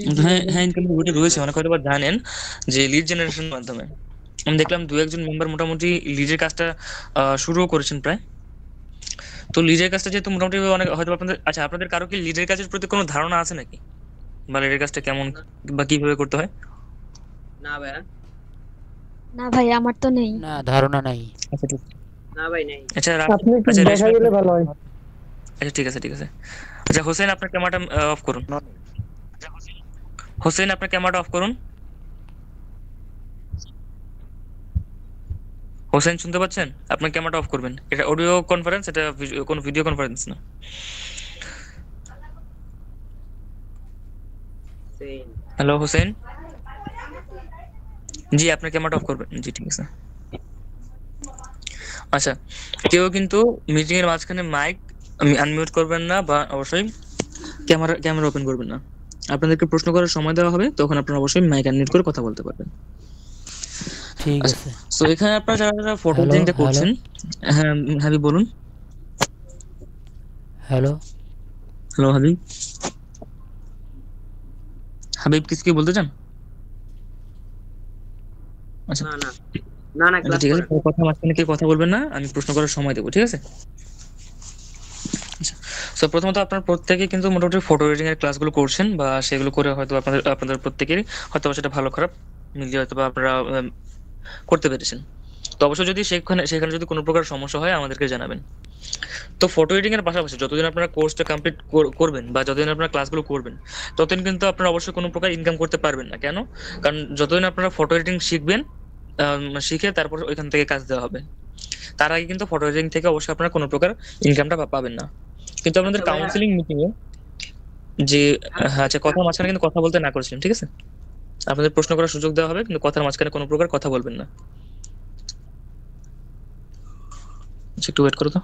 হ্যাঁ হ্যাঁ, ইনকাম ওটা রয়েছে, অনেক হয়তো বা জানেন যে লিড জেনারেশনের মাধ্যমে আমি দেখলাম দু একজন মেম্বার মোটামুটি লিডের কাজটা শুরুও করেছেন প্রায়। তো লিডের কাজটা যেহেতু মোটামুটি অনেক হয়তো আপনাদের, আচ্ছা আপনাদের কারো কি লিডের কাজের প্রতি কোনো ধারণা আছে নাকি, বা লিডের কাজটা কেমন বা কিভাবে করতে হয়? না ভাইয়া। না ভাই, আমার তো নেই। না, ধারণা নাই। আচ্ছা ঠিক। না ভাই নাই। আচ্ছা আপনি একটু আচ্ছা দেখা রেশমি গেলে ভালো হয়। আচ্ছা ঠিক আছে ঠিক আছে। আচ্ছা হোসেন আপনার ক্যামেরাটা অফ করুন। হোসেন আপনার ক্যামেরাটা অফ করুন। হোসেন শুনতে পাচ্ছেন? আপনার ক্যামেরাটা অফ করবেন, এটা অডিও কনফারেন্স, এটা কোনো ভিডিও কনফারেন্স না। সেম। হ্যালো হোসেন, জি আপনার ক্যামেরাটা অফ করবেন, জি ঠিক আছে। আচ্ছা, কেউ কিন্তু মিটিং এর মাঝখানে মাইক আনমিউট করবেন না, বা অবশ্যই ক্যামেরা ওপেন করবেন না। আপনাদেরকে প্রশ্ন করার সময় দেওয়া হবে, তখন আপনারা অবশ্যই মাইক আনমিউট করে কথা বলতে পারবেন। ঠিক আচ্ছা, আছে। তো এখানে আপনারা যারা যারা ফটো হ্যালো এডিটিংটা হ্যালো করছেন, হ্যাঁ হাবিব বলুন। হ্যালো। হ্যালো হাবিব, হাবিব কিছু কি বলতে চান? আচ্ছা না না না না, আচ্ছা ক্লাস ঠিক আছে, করেন। কথা মাঝখানে কেউ কথা বলবেন না, আমি প্রশ্ন করার সময় দেবো, ঠিক আছে? সো প্রথমত আপনার প্রত্যেকে কিন্তু মোটামুটি ফটো এডিটিং এর ক্লাসগুলো করছেন, বা সেগুলো করে হয়তো আপনাদের আপনাদের প্রত্যেকেরই হয়তো সেটা ভালো খারাপ মিলিয়ে হয়তো বা আপনারা করতে পেরেছেন। তো অবশ্যই যদি সেখানে সেখানে যদি কোনো প্রকার সমস্যা হয় আমাদেরকে জানাবেন। তো ফটো এডিটিং এর পাশাপাশি যতদিন আপনারা কোর্সটা কমপ্লিট করবেন, বা যতদিন আপনারা ক্লাসগুলো করবেন, ততদিন কিন্তু আপনারা অবশ্যই কোনো প্রকার ইনকাম করতে পারবেন না। কেন? কারণ যতদিন আপনারা ফটো এডিটিং শিখবেন, শিখে তারপর ওইখান থেকে কাজ দেওয়া হবে, তার আগে কিন্তু ফটো এডিটিং থেকে অবশ্যই আপনারা কোনো প্রকার ইনকামটা পাবেন না। কিন্তু আপনাদের আচ্ছা ভাইয়া। কাউন্সিলিং মিটিং এ যে, হ্যাঁ আচ্ছা, কথার মাঝখানে কিন্তু কথা বলতে না করেছিলেন, ঠিক আছে? আপনাদের প্রশ্ন করার সুযোগ দেওয়া হবে, কিন্তু কথার মাঝখানে কোনো প্রকার কথা বলবেন না। আচ্ছা, একটু ওয়েট করো তো।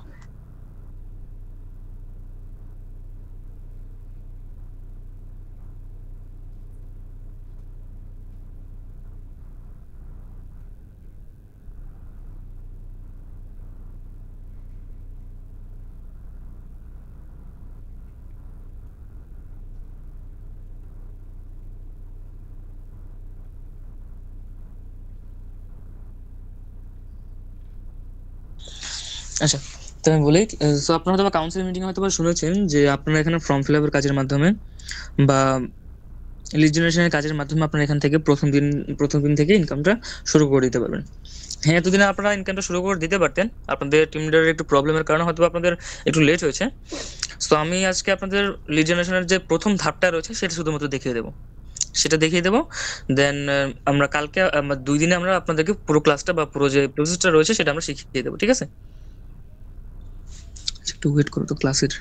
আচ্ছা, তো আমি বলি, তো আপনারা হয়তো কাউন্সিল মিটিং হয়তো বা শুনেছেন যে আপনারা এখানে ফর্ম ফিল আপের কাজের মাধ্যমে বা লিড জেনারেশনের কাজের মাধ্যমে আপনারা এখান থেকে প্রথম দিন থেকে ইনকামটা শুরু করে দিতে পারবেন। হ্যাঁ, এতদিন আপনারা ইনকামটা শুরু করে দিতে পারতেন, আপনাদের টিম লিডারের একটু প্রবলেমের কারণে হয়তো আপনাদের একটু লেট হয়েছে। তো আমি আজকে আপনাদের লিড জেনারেশনের যে প্রথম ধাপটা রয়েছে সেটা শুধুমাত্র দেখিয়ে দেবো, সেটা দেখিয়ে দেবো। দেন আমরা কালকে 2 দিনে আমরা আপনাদেরকে পুরো ক্লাসটা বা পুরো যে প্রসেসটা রয়েছে সেটা আমরা শিখিয়ে দেবো, ঠিক আছে? আচ্ছা, একটু ওয়েট করো তো ক্লাসের।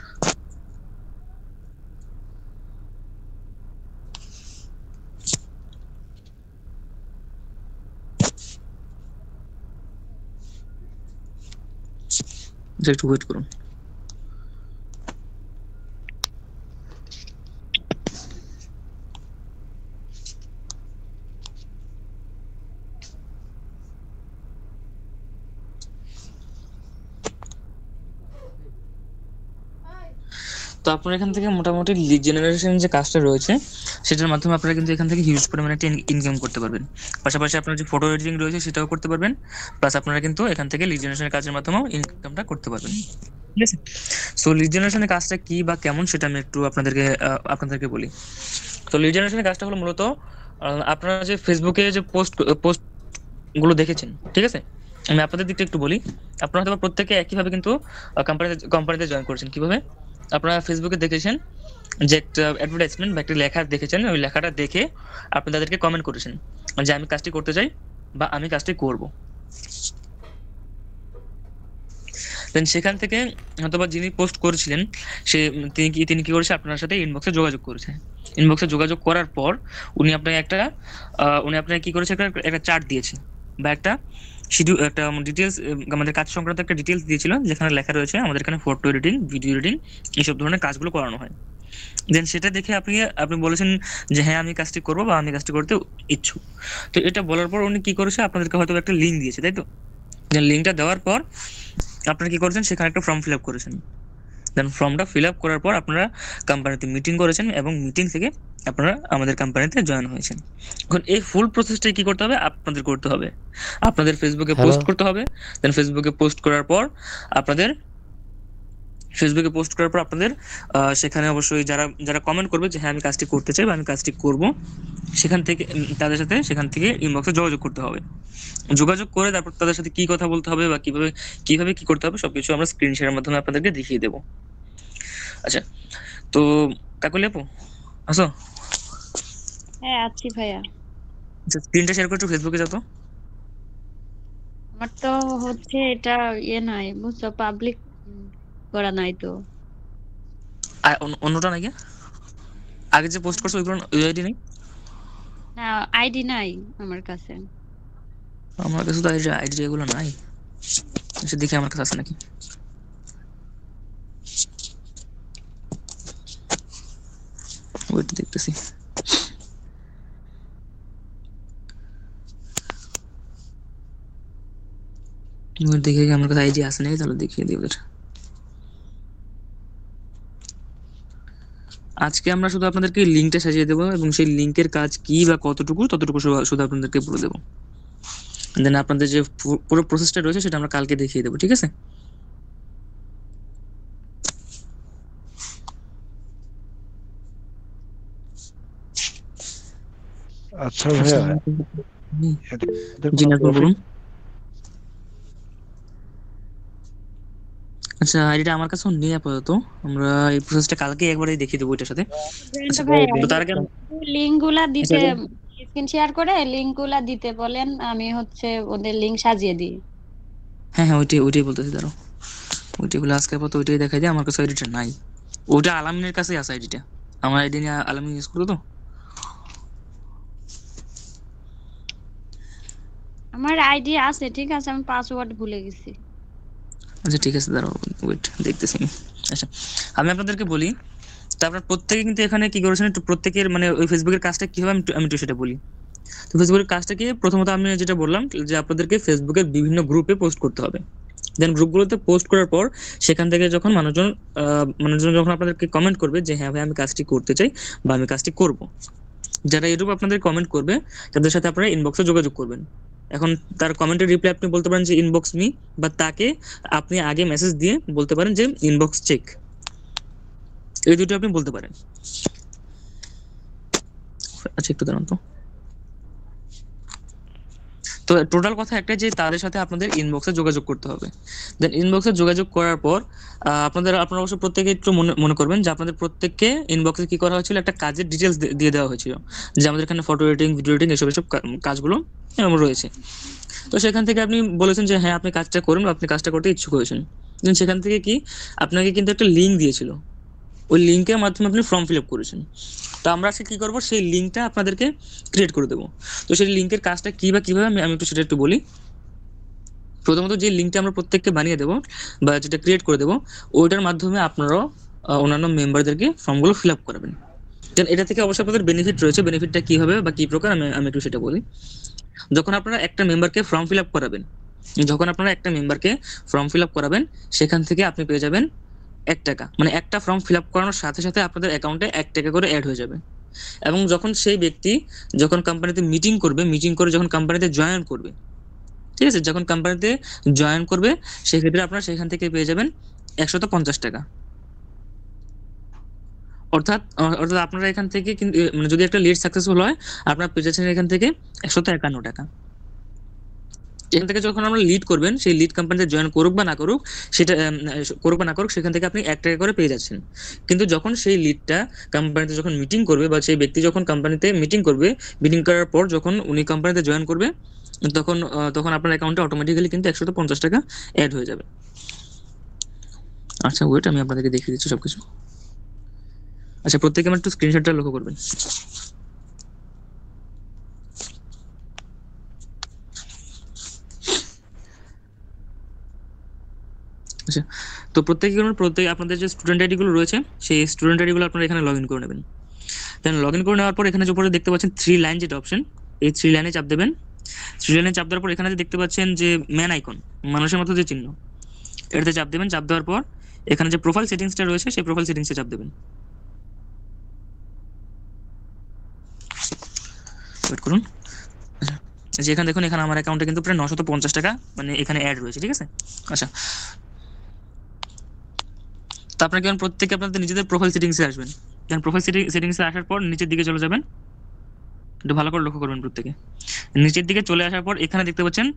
আচ্ছা, একটু ওয়েট করুন। তো আপনারা এখান থেকে মোটামুটি লিড জেনারেশন যে কাজটা রয়েছে সেটার মাধ্যমে আপনারা কিন্তু এখান থেকে হিউজ পরিমাণে একটা ইনকাম করতে পারবেন। পাশাপাশি আপনার যে ফটো এডিটিং রয়েছে সেটাও করতে পারবেন, প্লাস আপনারা কিন্তু এখান থেকে লিড জেনারেশনের কাজের মাধ্যমেও ইনকামটা করতে পারবেন, ঠিক আছে? সো লিড জেনারেশনের কাজটা কি বা কেমন সেটা আমি একটু আপনাদেরকে বলি। তো লিড জেনারেশনের কাজটা হলো মূলত আপনারা যে ফেসবুকে যে পোস্ট গুলো দেখেছেন, ঠিক আছে? আমি আপনাদের দিকটা একটু বলি। আপনারা হয়তো বা প্রত্যেকে একইভাবে কিন্তু কোম্পানিতে জয়েন করেছেন। কিভাবে? আপনারা ফেসবুকে দেখেছেন যে একটা অ্যাডভার্টাইজমেন্ট বা একটা লেখা দেখেছেন, ওই লেখাটা দেখে আপনি তাদেরকে কমেন্ট করেছেন যে আমি কাজটি করতে চাই বা আমি কাজটি করব। দেন সেখান থেকে হয়তোবা যিনি পোস্ট করেছিলেন সে তিনি কি করেছে, আপনার সাথে ইনবক্সে যোগাযোগ করেছে। ইনবক্সে যোগাযোগ করার পর উনি আপনাকে কি করেছে, একটা একটা চার্ট দিয়েছে, বা একটা শিডিউল, একটা ডিটেলস, আমাদের কাজ সংক্রান্ত একটা ডিটেলস দিয়েছিল, যেখানে লেখা রয়েছে আমাদের এখানে ফটো এডিটিং, ভিডিও এডিটিং এইসব ধরনের কাজগুলো করানো হয়। দেন সেটা দেখে আপনি বলেছেন যে হ্যাঁ আমি কাজটি করবো বা আমি কাজটি করতে ইচ্ছুক। তো এটা বলার পর উনি কি করেছে, আপনাদেরকে হয়তো একটা লিঙ্ক দিয়েছে, তাই তো? লিঙ্কটা দেওয়ার পর আপনারা কি করেছেন, সেখানে একটা ফর্ম ফিল আপ করেছেন। দেন ফর্মটা ফিল আপ করার পর আপনারা কোম্পানিতে মিটিং করেছেন এবং মিটিং থেকে আপনারা আমাদের কোম্পানিতে জয়েন হয়েছেন। এখন এই ফুল প্রসেসটাই কি করতে হবে, আপনাদের করতে হবে। আপনাদের ফেসবুকে হ্যালো পোস্ট করতে হবে। দেন ফেসবুকে পোস্ট করার পর আপনাদের সেখানে অবশ্যই যারা যারা কমেন্ট করবে যে হ্যাঁ আমি কাজটি করতে চাই বা আমি কাজটি করব, সেখান থেকে তাদের সাথে সেখান থেকে ইনবক্সে যোগাযোগ করতে হবে। যোগাযোগ করে তারপর তাদের সাথে কি কথা বলতে হবে বা কিভাবে কিভাবে কি করতে হবে সবকিছু আমরা স্ক্রিন শেয়ারের মাধ্যমে আপনাদেরকে দেখিয়ে দেবো। আচ্ছা, তো কাকলি আপু আসো। হ্যাঁ আছি ভাইয়া। আচ্ছা, স্ক্রিনটা শেয়ার করে একটু ফেসবুকে যাও তো। আমার তো হচ্ছে এটা নাই বুঝছো, পাবলিক করা নাই তো। আর অন্যটা নাকি আগে যে পোস্ট করছো ওইগুলো ওই আইডি নেই? না আইডি নাই আমার কাছে। আমার কাছে তো আইডি এগুলো নাই। আচ্ছা দেখি আমার কাছে আছে নাকি। ওইটা দেখতেছি। দেখে আমার কাছে আইডি আছে নাকি, তাহলে দেখিয়ে দিই ওদের। আজকে আমরা শুধু আপনাদেরকে লিঙ্কটা সাজিয়ে দেবো এবং সেই লিঙ্কের কাজ কি বা কতটুকু ততটুকু শুধু আপনাদেরকে বলে দেবো। দেন আপনাদের যে পুরো প্রসেসটা রয়েছে সেটা আমরা কালকে দেখিয়ে দেবো, ঠিক আছে? আচ্ছা ভাইয়া, জি নাজমুল বলুন। আচ্ছা, আইডিটা আমার কাছেও নেই আপাতত। আমরা এই প্রসেসটা কালকে একবারই দেখিয়ে দেবো ওইটার সাথে। আচ্ছা, তো তার আগে লিংক গুলা দিতে, আচ্ছা, স্ক্রিন শেয়ার করে লিংক গুলা দিতে বলেন, আমি হচ্ছে ওদের লিংক সাজিয়ে দিই। হ্যাঁ হ্যাঁ, ওইটাই বলতেছি। দাঁড়াও, ওইটাই বলে আজকে আপাতত ওইটাই দেখাই দিই। আমার কাছে আইডিটা নাই, ওইটা আলামিনের কাছেই আছে আইডিটা। আমার আইডি নিয়ে আলামিন ইউজ করতো তো। আমার আইডি আছে, ঠিক আছে, আমি পাসওয়ার্ড ভুলে গেছি। আচ্ছা ঠিক আছে, দাঁড়াও, ওয়েট দেখতেছি আমি। আচ্ছা, আমি আপনাদেরকে বলি। তো আপনার প্রত্যেকে কিন্তু এখানে কি করেছেন, একটু প্রত্যেকের মানে ওই ফেসবুকের কাজটা কি হবে আমি একটু সেটা বলি। তো ফেসবুকের কাজটা কি, প্রথমত আমি যেটা বললাম যে আপনাদেরকে ফেসবুকের বিভিন্ন গ্রুপে পোস্ট করতে হবে। দেন গ্রুপগুলোতে পোস্ট করার পর সেখান থেকে যখন মানুষজন যখন আপনাদেরকে কমেন্ট করবে যে হ্যাঁ ভাই আমি কাজটি করতে চাই বা আমি কাজটি করব, যারা এরূপ আপনাদের কমেন্ট করবে তাদের সাথে আপনারা ইনবক্সে যোগাযোগ করবেন। এখন তার কমেন্টের রিপ্লাই আপনি বলতে পারেন যে ইনবক্স মি, বা তাকে আপনি আগে মেসেজ দিয়ে বলতে পারেন যে ইনবক্স চেক। এই দুটো আপনি বলতে পারেন। আচ্ছা একটু দাঁড়ান তো। তো টোটাল কথা একটা যে তাদের সাথে আপনাদের ইনবক্সে যোগাযোগ করতে হবে। দেন ইনবক্সে যোগাযোগ করার পর আপনারা অবশ্য প্রত্যেকে একটু মনে করবেন যে আপনাদের প্রত্যেককে ইনবক্সে কি করা হয়েছিল, একটা কাজের ডিটেলস দিয়ে দেওয়া হয়েছিল যে আমাদের এখানে ফটো এডিটিং, ভিডিও এডিটিং এসব কাজগুলো রয়েছে। তো সেখান থেকে আপনি বলেছেন যে হ্যাঁ আপনি কাজটা করুন, আপনি কাজটা করতে ইচ্ছুক হয়েছেন। দেন সেখান থেকে কি আপনাকে কিন্তু একটা লিঙ্ক দিয়েছিল, ওই লিঙ্কের মাধ্যমে আপনি ফর্ম ফিল আপ করেছেন। তো আমরা আজকে কি করবো, সেই লিঙ্কটা আপনাদেরকে ক্রিয়েট করে দেবো। তো সেই লিঙ্কের কাজটা কি বা কিভাবে আমি একটু সেটা একটু বলি। প্রথমত যে লিঙ্কটা আমরা প্রত্যেককে বানিয়ে দেবো বা যেটা ক্রিয়েট করে দেবো, ওইটার মাধ্যমে আপনারাও অন্যান্য মেম্বারদেরকে ফর্মগুলো ফিল আপ করাবেন। দেন এটা থেকে অবশ্যই আপনাদের বেনিফিট রয়েছে। বেনিফিটটা কি হবে বা কি প্রকার আমি একটু সেটা বলি। যখন আপনারা একটা মেম্বারকে ফর্ম ফিল আপ করাবেন, সেখান থেকে আপনি পেয়ে যাবেন 1 টাকা। মানে একটা ফর্ম ফিল আপ করানোর সাথে সাথে আপনাদের অ্যাকাউন্টে 1 টাকা করে অ্যাড হয়ে যাবে। এবং যখন সেই ব্যক্তি যখন কোম্পানিতে মিটিং করে যখন কোম্পানিতে জয়েন করবে, ঠিক আছে, যখন কোম্পানিতে জয়েন করবে সেক্ষেত্রে আপনারা সেখান থেকে পেয়ে যাবেন 150 টাকা। অর্থাৎ আপনারা এখান থেকে কিন্তু মানে যদি একটা লিড সাকসেসফুল হয় আপনারা পেয়ে যাচ্ছেন এখান থেকে 151 টাকা। এখান থেকে যখন আমরা লিড করবেন, সেই লিড কোম্পানিতে জয়েন করুক বা না করুক, সেখান থেকে আপনি 1 টাকা করে পেয়ে যাচ্ছেন। কিন্তু যখন সেই লিডটা কোম্পানিতে যখন মিটিং করবে বা সেই ব্যক্তি যখন কোম্পানিতে মিটিং করার পর যখন উনি কোম্পানিতে জয়েন করবে, তখন আপনার অ্যাকাউন্টে অটোমেটিক্যালি কিন্তু 150 টাকা অ্যাড হয়ে যাবে। আচ্ছা ওয়েট, আমি আপনাদেরকে দেখিয়ে দিচ্ছি সবকিছু। আচ্ছা, প্রত্যেকে আমার একটু স্ক্রিনশটটা লক্ষ্য করবেন। আচ্ছা, তো প্রত্যেকে আপনাদের যে স্টুডেন্ট আইডি গুলো রয়েছে সেই স্টুডেন্ট আইডি গুলো আপনারা এখানে লগ ইন করে নেবেন। দেন লগ ইন করে নেওয়ার পর এখানে যে উপরে দেখতে পাচ্ছেন 3 লাইন যেটা অপশন, এই 3 লাইনে চাপ দেবেন। 3 লাইনে চাপ দেওয়ার পর এখানে যে দেখতে পাচ্ছেন যে ম্যান আইকন, মানুষের মতো যে চিহ্ন, এটাতে চাপ দেবেন। চাপ দেওয়ার পর এখানে যে প্রোফাইল সেটিংসটা রয়েছে সেই প্রোফাইল সেটিংসে চাপ দেবেন। ওয়েট করুন। আচ্ছা, যে এখানে দেখুন, এখানে আমার অ্যাকাউন্টে কিন্তু প্রায় 950 টাকা মানে এখানে অ্যাড রয়েছে, ঠিক আছে। আচ্ছা, তো আপনারা কেমন প্রত্যেকে আপনাদের নিজেদের প্রোফাইল সেটিংসে আসবেন। দেন প্রোফাইল সেটিংসে আসার পর নিচের দিকে চলে যাবেন, একটু ভালো করে লক্ষ্য করবেন। প্রত্যেকে নিচের দিকে চলে আসার পর এখানে দেখতে পাচ্ছেন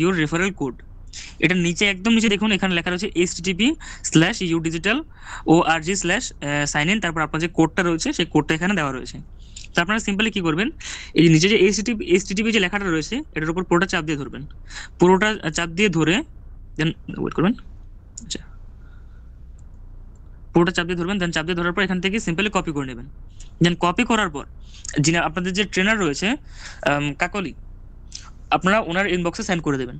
ইউর রেফারেল কোড। এটা নিচে একদম নিচে দেখুন, এখানে লেখা রয়েছে http/udigital.org/sign-in, তারপর আপনার যে কোডটা রয়েছে সেই কোডটা এখানে দেওয়া রয়েছে। তো আপনারা সিম্পলি কি করবেন, এই নিচে যে http যে লেখাটা রয়েছে এটার উপর পুরোটা চাপ দিয়ে ধরবেন, পুরোটা চাপ দিয়ে ধরে দেন ওয়েট করবেন। আচ্ছা, পুরোটা চাপ দিয়ে ধরবেন, দেন চাপ দিয়ে ধরার পর এখান থেকে সিম্পলি কপি করে নেবেন। দেন কপি করার পর যিনি আপনাদের যে ট্রেনার রয়েছে কাকলি, আপনারা ওনার ইনবক্সে সেন্ড করে দেবেন।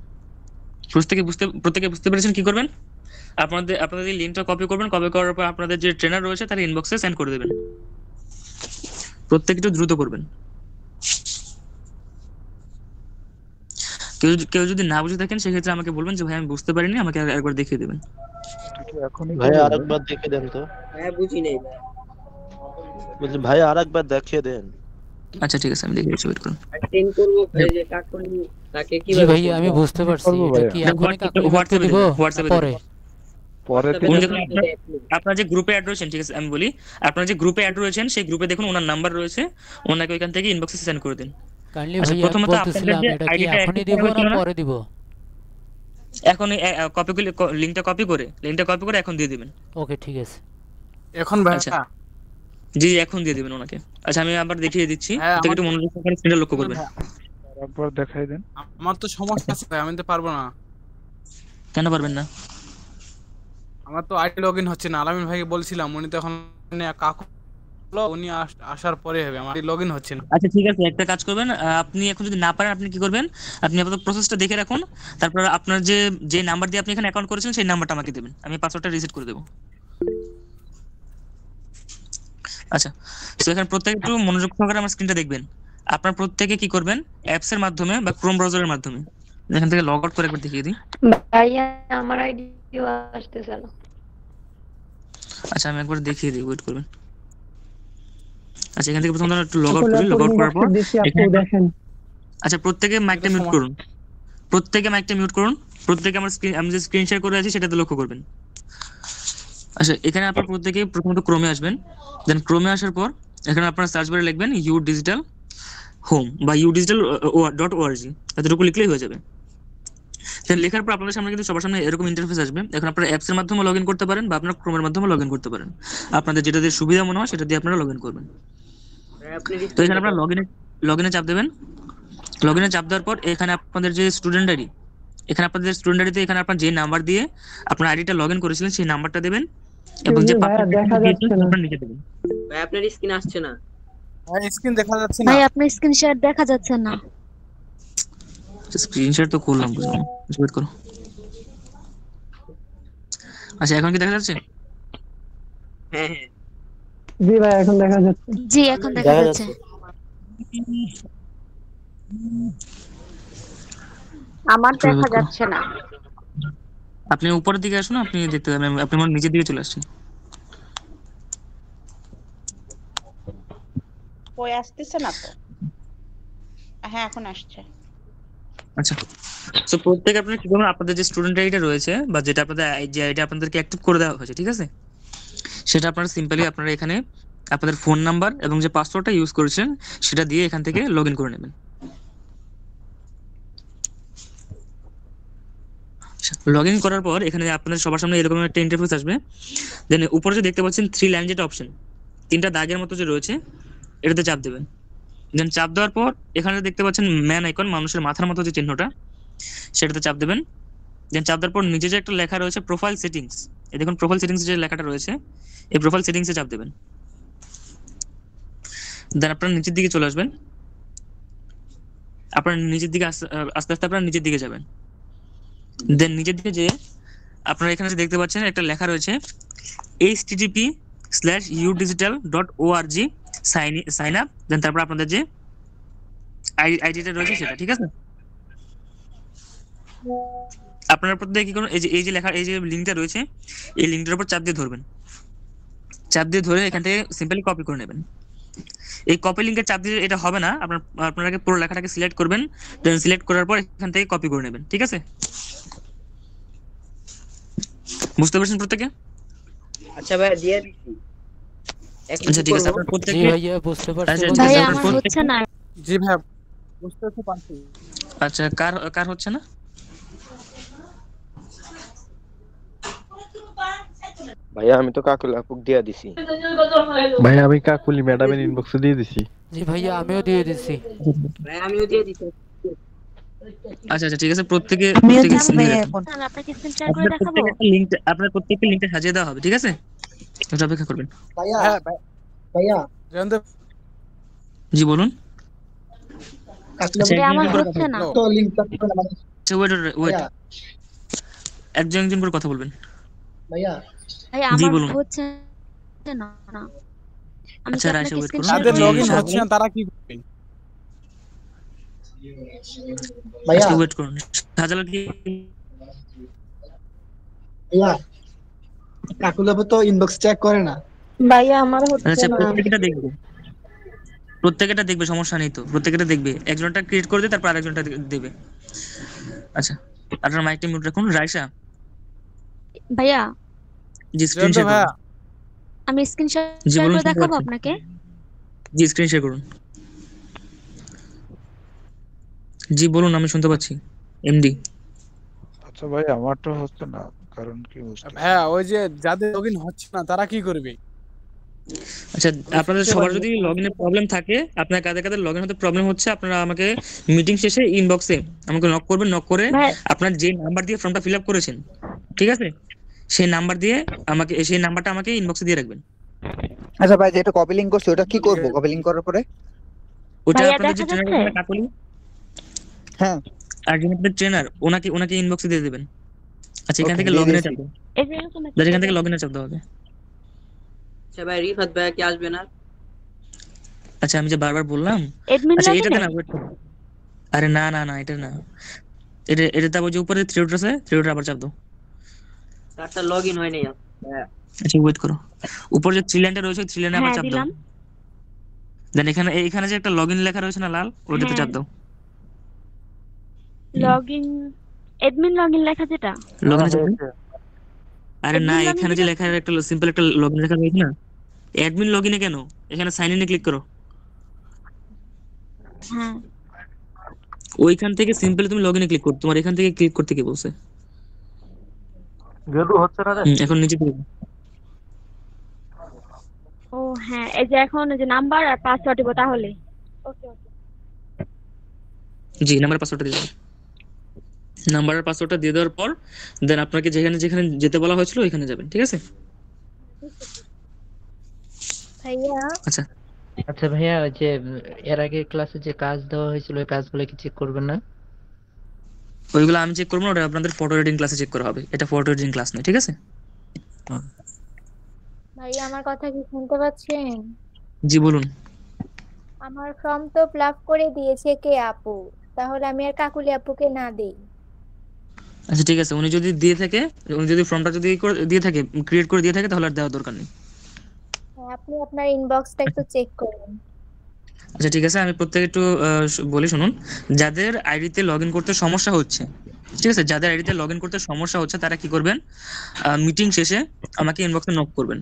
প্রত্যেকে বুঝতে পেরেছেন কি করবেন? আপনাদের এই লিঙ্কটা কপি করবেন, কপি করার পর আপনাদের যে ট্রেনার রয়েছে তার ইনবক্সে সেন্ড করে দেবেন। প্রত্যেকে একটু দ্রুত করবেন। কেউ যদি না বুঝে থাকেন সেক্ষেত্রে আমাকে বলবেন যে ভাই আমি বুঝতে পারিনি, আমাকে একবার দেখিয়ে দেবেন। এখনই ভাই করবো ভাই? আরেকবার দেখে দেন তো। হ্যাঁ বুঝি নাই ভাই। বলছি ভাই আরেকবার দেখিয়ে দেন। আচ্ছা ঠিক আছে, আমি দেখে দিচ্ছি, ওয়েট করুন। অ্যাটেন্ড করব এই যে কাকুনি তাকে জি কিভাবে ভাই আমি বুঝতে পারছি। করবো এটা ভাইয়া? কি না, এখনই কাকুকে হোয়াটসঅ্যাপে দিব দেবেন, হোয়াটসঅ্যাপে পরে? দেবেন। পরে উনি ঠিক দেখুন আপনার যে গ্রুপে অ্যাড রয়েছেন, ঠিক আছে আমি বলি, আপনার যে গ্রুপে অ্যাড রয়েছেন সেই গ্রুপে দেখুন ওনার নাম্বার রয়েছে, ওনাকে ওইখান থেকে ইনবক্সে সেন্ড করে দিন। কাইন্ডলি আচ্ছা, ভাই প্রথমত বলতেছিলাম আপনাদের যে এটা কি আইডিটা এখনই অ্যাক্টিভ দিব করা না হয়েছিল না, পরে দিব? এখন লিঙ্কটা কপি করে এখন দিয়ে দিবেন। ওকে ঠিক আছে। এখন ভাই আচ্ছা, জি এখন দিয়ে দিবেন ওনাকে। আচ্ছা, আমি আবার দেখিয়ে দিচ্ছি, হ্যাঁ, প্রত্যেকে একটু মনোযোগ সহকারে স্ক্রিনটা লক্ষ্য করবেন। একবার দেখাই দেন। আমার তো সমস্যা আছে ভাই, আমি তো পারবো না। কেন পারবেন না? আমার তো আইডি লগইন হচ্ছে না। আলামিন ভাইকে বলছিলাম, উনি তো এখন কাকু উনি আসার পরে হবে, আমার লগইন হচ্ছে না। আচ্ছা ঠিক আছে, একটা কাজ করবেন, আপনি এখন যদি না পারেন আপনি কি করবেন, আপনি আপাতত প্রসেসটা দেখে রাখুন, তারপর আপনার যে নাম্বার দিয়ে আপনি এখানে অ্যাকাউন্ট করেছেন সেই নাম্বারটা আমাকে দেবেন, আমি পাসওয়ার্ডটা রিসেট করে দেবো। আচ্ছা, তো এখানে প্রত্যেকে একটু মনোযোগ সহকারে আমার স্ক্রিনটা দেখবেন। আপনার প্রত্যেকে কি করবেন, অ্যাপস এর মাধ্যমে বা ক্রোম ব্রাউজারের মাধ্যমে এখান থেকে লগ আউট করে একবার দেখিয়ে দিই। ভাইয়া আমার আইডি আসতেছে না। আচ্ছা, আমি একবার দেখিয়ে দিই, ওয়েট করবেন। আচ্ছা, এখান থেকে প্রথমে একটু লগ আউট করি, লগ আউট করার পর দেখেন। আচ্ছা, প্রত্যেকে মাইকটা মিউট করুন, প্রত্যেকে আমি যে স্ক্রিন শেয়ার করে আছি সেটাতে লক্ষ্য করবেন। আচ্ছা, এখানে আপনারা প্রত্যেকে প্রথমত ক্রোমে আসবেন, দেন ক্রোমে আসার পর এখানে আপনারা সার্চ বারে লিখবেন ইউ ডিজিটাল হোম বা udigital.org, এতটুকু লিখলেই হয়ে যাবে। দেন লেখার পর আপনাদের সামনে কিন্তু সবার সামনে এরকম ইন্টারফেস আসবে। এখন আপনারা অ্যাপস এর মাধ্যমে লগইন করতে পারেন বা আপনারা ক্রোমের মাধ্যমে লগইন করতে পারেন, আপনাদের যেটা দিয়ে সুবিধা মনে হয় সেটা দিয়ে আপনারা লগইন করবেন। তো এখানে আপনারা লগইনে চাপ দেবেন। লগইনে চাপ দেওয়ার পর এখানে আপনাদের যে স্টুডেন্ট আইডি, এখানে আপনাদের স্টুডেন্ট আইডিতে এখানে আপনার যে নাম্বার দিয়ে আপনার আইডিটা লগইন করেছিলেন সেই নাম্বারটা দেবেন এবং যে পাসওয়ার্ডটা দিয়েছেন সেটা নিচে দেবেন। ভাই আপনার স্ক্রিন আসছে না। ভাই স্ক্রিন দেখা যাচ্ছে না। ভাই আপনার স্ক্রিন শেয়ার দেখা যাচ্ছে না। স্ক্রিনশট তো করলাম, বুঝলাম, ওয়েট করো। আচ্ছা, এখন কি দেখা যাচ্ছে? হ্যাঁ হ্যাঁ জি ভাই এখন দেখা যাচ্ছে। জি এখন দেখা যাচ্ছে। আমার দেখা যাচ্ছে না। আপনি উপরের দিকে আসুন, আপনি দেখতে পাবেন, আপনি আমার নিচের দিকে চলে আসছেন। কই আসতেছে না তো? হ্যাঁ এখন আসছে। আচ্ছা, সো প্রত্যেক আপনারা কি করবেন, আপনাদের যে স্টুডেন্ট আইডিটা রয়েছে বা যেটা আপনাদের যে আইডি আপনাদেরকে অ্যাক্টিভ করে দেওয়া হয়েছে, ঠিক আছে, সেটা আপনারা সিম্পলি আপনারা এখানে আপনাদের ফোন নাম্বার এবং যে পাসওয়ার্ডটা ইউজ করেছেন সেটা দিয়ে এখান থেকে লগইন করে নেবেন। লগইন করার পর এখানে আপনাদের সবার সামনে এরকম একটা ইন্টারফেস আসবে। দেন উপরে যে দেখতে পাচ্ছেন 3 লাইন যেটা অপশন, 3টা দাগের মতো যে রয়েছে এটাতে চাপ দেবেন। দেন চাপ দেওয়ার পর এখানে দেখতে পাচ্ছেন ম্যান আইকন, মানুষের মাথার মতো যে চিহ্নটা, সেটাতে চাপ দেবেন। দেন চাপ দেওয়ার পর নিচে যে একটা লেখা রয়েছে প্রোফাইল সেটিংস, এই দেখুন প্রোফাইল সেটিংস যে লেখাটা রয়েছে এই প্রোফাইল সেটিংসে চাপ দেবেন। দেন আপনারা নিচের দিকে চলে আসবেন, আপনারা নিচের দিকে আস্তে আস্তে আপনারা নিচের দিকে যাবেন। দেন নিচের দিকে যে আপনারা এখানে যে দেখতে পাচ্ছেন একটা লেখা রয়েছে http/udigital.org sign up, দেন তারপর আপনাদের যে আইডিটা রয়েছে সেটা, ঠিক আছে। আপনারা প্রত্যেকে কি করুন, এই যে লেখা এই যে লিঙ্কটা রয়েছে, এই লিঙ্কটার উপর চাপ দিয়ে ধরবেন। চাপ দিয়ে ধরে এখান থেকে সিম্পলি কপি করে নেবেন। এই কপি লিঙ্কের চাপ দিয়ে এটা হবে না, আপনারা আগে পুরো লেখাটাকে সিলেক্ট করবেন, দেন সিলেক্ট করার পর এখান থেকে কপি করে নেবেন। ঠিক আছে, বুঝতে পারছেন প্রত্যেকে? আচ্ছা ভাই দিয়ে দিচ্ছি। এখন আচ্ছা কি ঠিক আছে, করবো? আপনারা জি প্রত্যেকে ভাইয়া বুঝতে পারছি। আচ্ছা, বলুন। ঠিক আছে, ভাইয়া আপনারা আমার প্রত্যেকে হচ্ছে না। জি ভাইয়া বুঝতে তো পারছি। আচ্ছা, কার কার হচ্ছে না? ভাইয়া আমি তো কাকুল আপুক দিয়া দিছি। ভাই আমি কাকুলি ম্যাডামের ইনবক্সে দিয়ে দিছি। জি ভাইয়া আমিও দিয়ে দিচ্ছি। ভাই আমিও দিয়ে দিচ্ছি। আচ্ছা ঠিক আছে, প্রত্যেকে আমিও প্রত্যেকে যাবো screen দিয়ে ভাইয়া রাখুন। এখন। আপনাকে স্ক্রিন শেয়ার করে দেখাবো। আপনার প্রত্যেককে লিঙ্কটা সাজিয়ে দেওয়া হবে। ঠিক আছে, একটু অপেক্ষা করবেন। হ্যাঁ ভাইয়া জানতে জি বলুন। আচ্ছা, ভাইয়া আমার একজন করে হচ্ছে না। আচ্ছা, ওয়েট, একজন করে কথা বলবেন। ভাইয়া জি আমার বলুন। হচ্ছে না। আমি আচ্ছা, কি রাইসা আপনাকে ওয়েট স্ক্রিন করুন। শেয়ার যাদের করে লগইন দেখাবো? হচ্ছে না তারা কি করবে? আজকে ওয়েট করুন। শাহজালাল কি কাকুলাবো তো ইনবক্স চেক করে না। ভাইয়া আমার হচ্ছে আচ্ছা, না। প্রত্যেকটা দেখবে, সমস্যা নেই তো, প্রত্যেকটা দেখবে। একজনটা ক্রিয়েট করে দিয়ে তারপর আরেকজনটা দেবে। আচ্ছা, আপনার মাইকটা মিউট রাখুন। রাইসা ভাইয়া জি স্ক্রিন জানতে শেয়ার ভাইয়া করুন। আমি স্ক্রিন জি শেয়ার বলুন, করে শুনতে দেখাবো পাচ্ছি। আপনাকে। জি স্ক্রিন শেয়ার করুন। জি বলুন, আমি শুনতে পাচ্ছি এমডি। আচ্ছা ভাই আমারটা হচ্ছে না, কারণ কি বুঝতে হ্যাঁ ওই যে যাদের লগইন হচ্ছে না তারা কি করবে? আচ্ছা, আমি আপনাদের শুনতে সবার পাচ্ছি। যদি লগইনে প্রবলেম থাকে, আপনার কাদের লগইন হতে প্রবলেম হচ্ছে, আপনারা আমাকে মিটিং শেষে ইনবক্সে আমাকে নক করবেন। নক করে ভাই আপনার যে নাম্বার দিয়ে ফর্মটা ফিল আপ করেছেন, ঠিক আছে, সেই নাম্বারটা আমাকে ইনবক্সে দিয়ে রাখবেন। আচ্ছা ভাই যেটা কপি লিংক করছি ওটা কি করব? কপি লিংক করার পরে ওটা ভাইয়া আপনাদের যে দেখা ট্রেনার যাচ্ছে? কাকলি, হ্যাঁ আর যিনি আপনাদের ট্রেনার, ওনাকে ইনবক্সে দিয়ে দেবেন। আচ্ছা, এখান ওকে থেকে দিয়ে লগইনে দিয়েছি। চাপ দাও। এই যে এরকম একটা এখান থেকে লগইনে চাপ দাও হবে। আচ্ছা ভাই রিফাত ভাইয়া কি আসবে না? আচ্ছা, আমি যে বারবার বললাম। এডমিন আচ্ছা, লাগে এটাতে না। না, ওয়েট করো। আরে না, এটা না, এটা ওই যে উপরে থ্রি ডট আছে, থ্রি ডট আবার চাপ দাও। তারটা লগইন হয় নাই ভাইয়া। আচ্ছা, ওয়েট করো। উপর যে থ্রি লাইনটা রয়েছে, থ্রি লাইনে আবার হ্যাঁ চাপ দাও। দিলাম। দেন এখানে যে একটা লগইন লেখা রয়েছে না লাল, ওটাতে হ্যাঁ। চাপ দাও। লগইন এডমিন লগইন লেখা যেটা। লগইনে চাপ দাও। আরে না, Admin login এখানে যে দিলাম। লেখা একটা সিম্পল একটা লগইন লেখা রয়েছে না, অ্যাডমিন লগইনে কেন, এখানে সাইন ইনে ক্লিক করো। হ্যাঁ ওইখান থেকে সিম্পলি তুমি লগইনে ক্লিক করো। তোমার এখান থেকে ক্লিক করতে কি বলছে? গেদু হচ্ছে না রে। এখন নিচে দিকে। ও হ্যাঁ, এই যে এখন এই যে নাম্বার আর পাসওয়ার্ড দিব তাহলে। ওকে ওকে। জি, নাম্বার পাসওয়ার্ডটা দিয়ে দাও। নাম্বার আর পাসওয়ার্ডটা দিয়ে দেওয়ার পর দেন আপনাকে যেখানে যেখানে যেতে বলা হয়েছিল ওইখানে যাবেন। ঠিক আছে? ভাইয়া আচ্ছা, আচ্ছা ভাইয়া ওই যে এর আগে ক্লাসে যে কাজ দেওয়া হয়েছিল ওই কাজগুলো কি চেক করবেন না? ওইগুলো আমি চেক করবো না, ওটা আপনাদের ফটো এডিটিং ক্লাসে চেক করা হবে। এটা ফটো এডিটিং ক্লাস নয়। ঠিক আছে? ভাইয়া আমার কথা কি শুনতে পাচ্ছেন? জি বলুন। আমার ফর্ম তো ফিল আপ করে দিয়েছে কে আপু, তাহলে আমি আর কাকুলি আপুকে না দেই? আচ্ছা ঠিক আছে, উনি যদি ফর্মটা যদি দিয়ে থাকে, ক্রিয়েট করে দিয়ে থাকে, তাহলে আর দেওয়ার দরকার নেই। হ্যাঁ, আপনি আপনার ইনবক্সটা একটু চেক করুন। আচ্ছা ঠিক আছে, আমি প্রত্যেকে একটু বলি শুনুন। যাদের আইডিতে লগ ইন করতে সমস্যা হচ্ছে, ঠিক আছে, যাদের আইডিতে লগ ইন করতে সমস্যা হচ্ছে তারা কি করবেন, মিটিং শেষে আমাকে ইনবক্সে নক করবেন।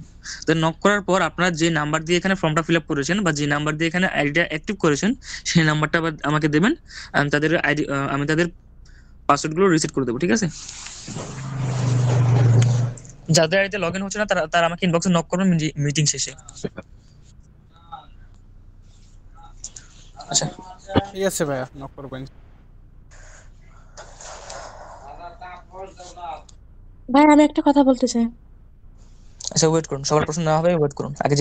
তো নক করার পর আপনারা যে নাম্বার দিয়ে এখানে ফর্মটা ফিল আপ করেছেন বা যে নাম্বার দিয়ে এখানে আইডিটা অ্যাক্টিভ করেছেন, সেই নাম্বারটা আবার আমাকে দেবেন। আমি তাদের পাসওয়ার্ডগুলো রিসেট করে দেবো। ঠিক আছে? যাদের আইডিতে লগ ইন হচ্ছে না তারা আমাকে ইনবক্সে নক করবেন মিটিং শেষে। আচ্ছা ঠিক আছে ভাইয়া নক করবেন। ভাই আমি একটা কথা বলতে চাই। আচ্ছা ওয়েট করুন, সবার প্রশ্ন না হবে, ওয়েট করুন। আগে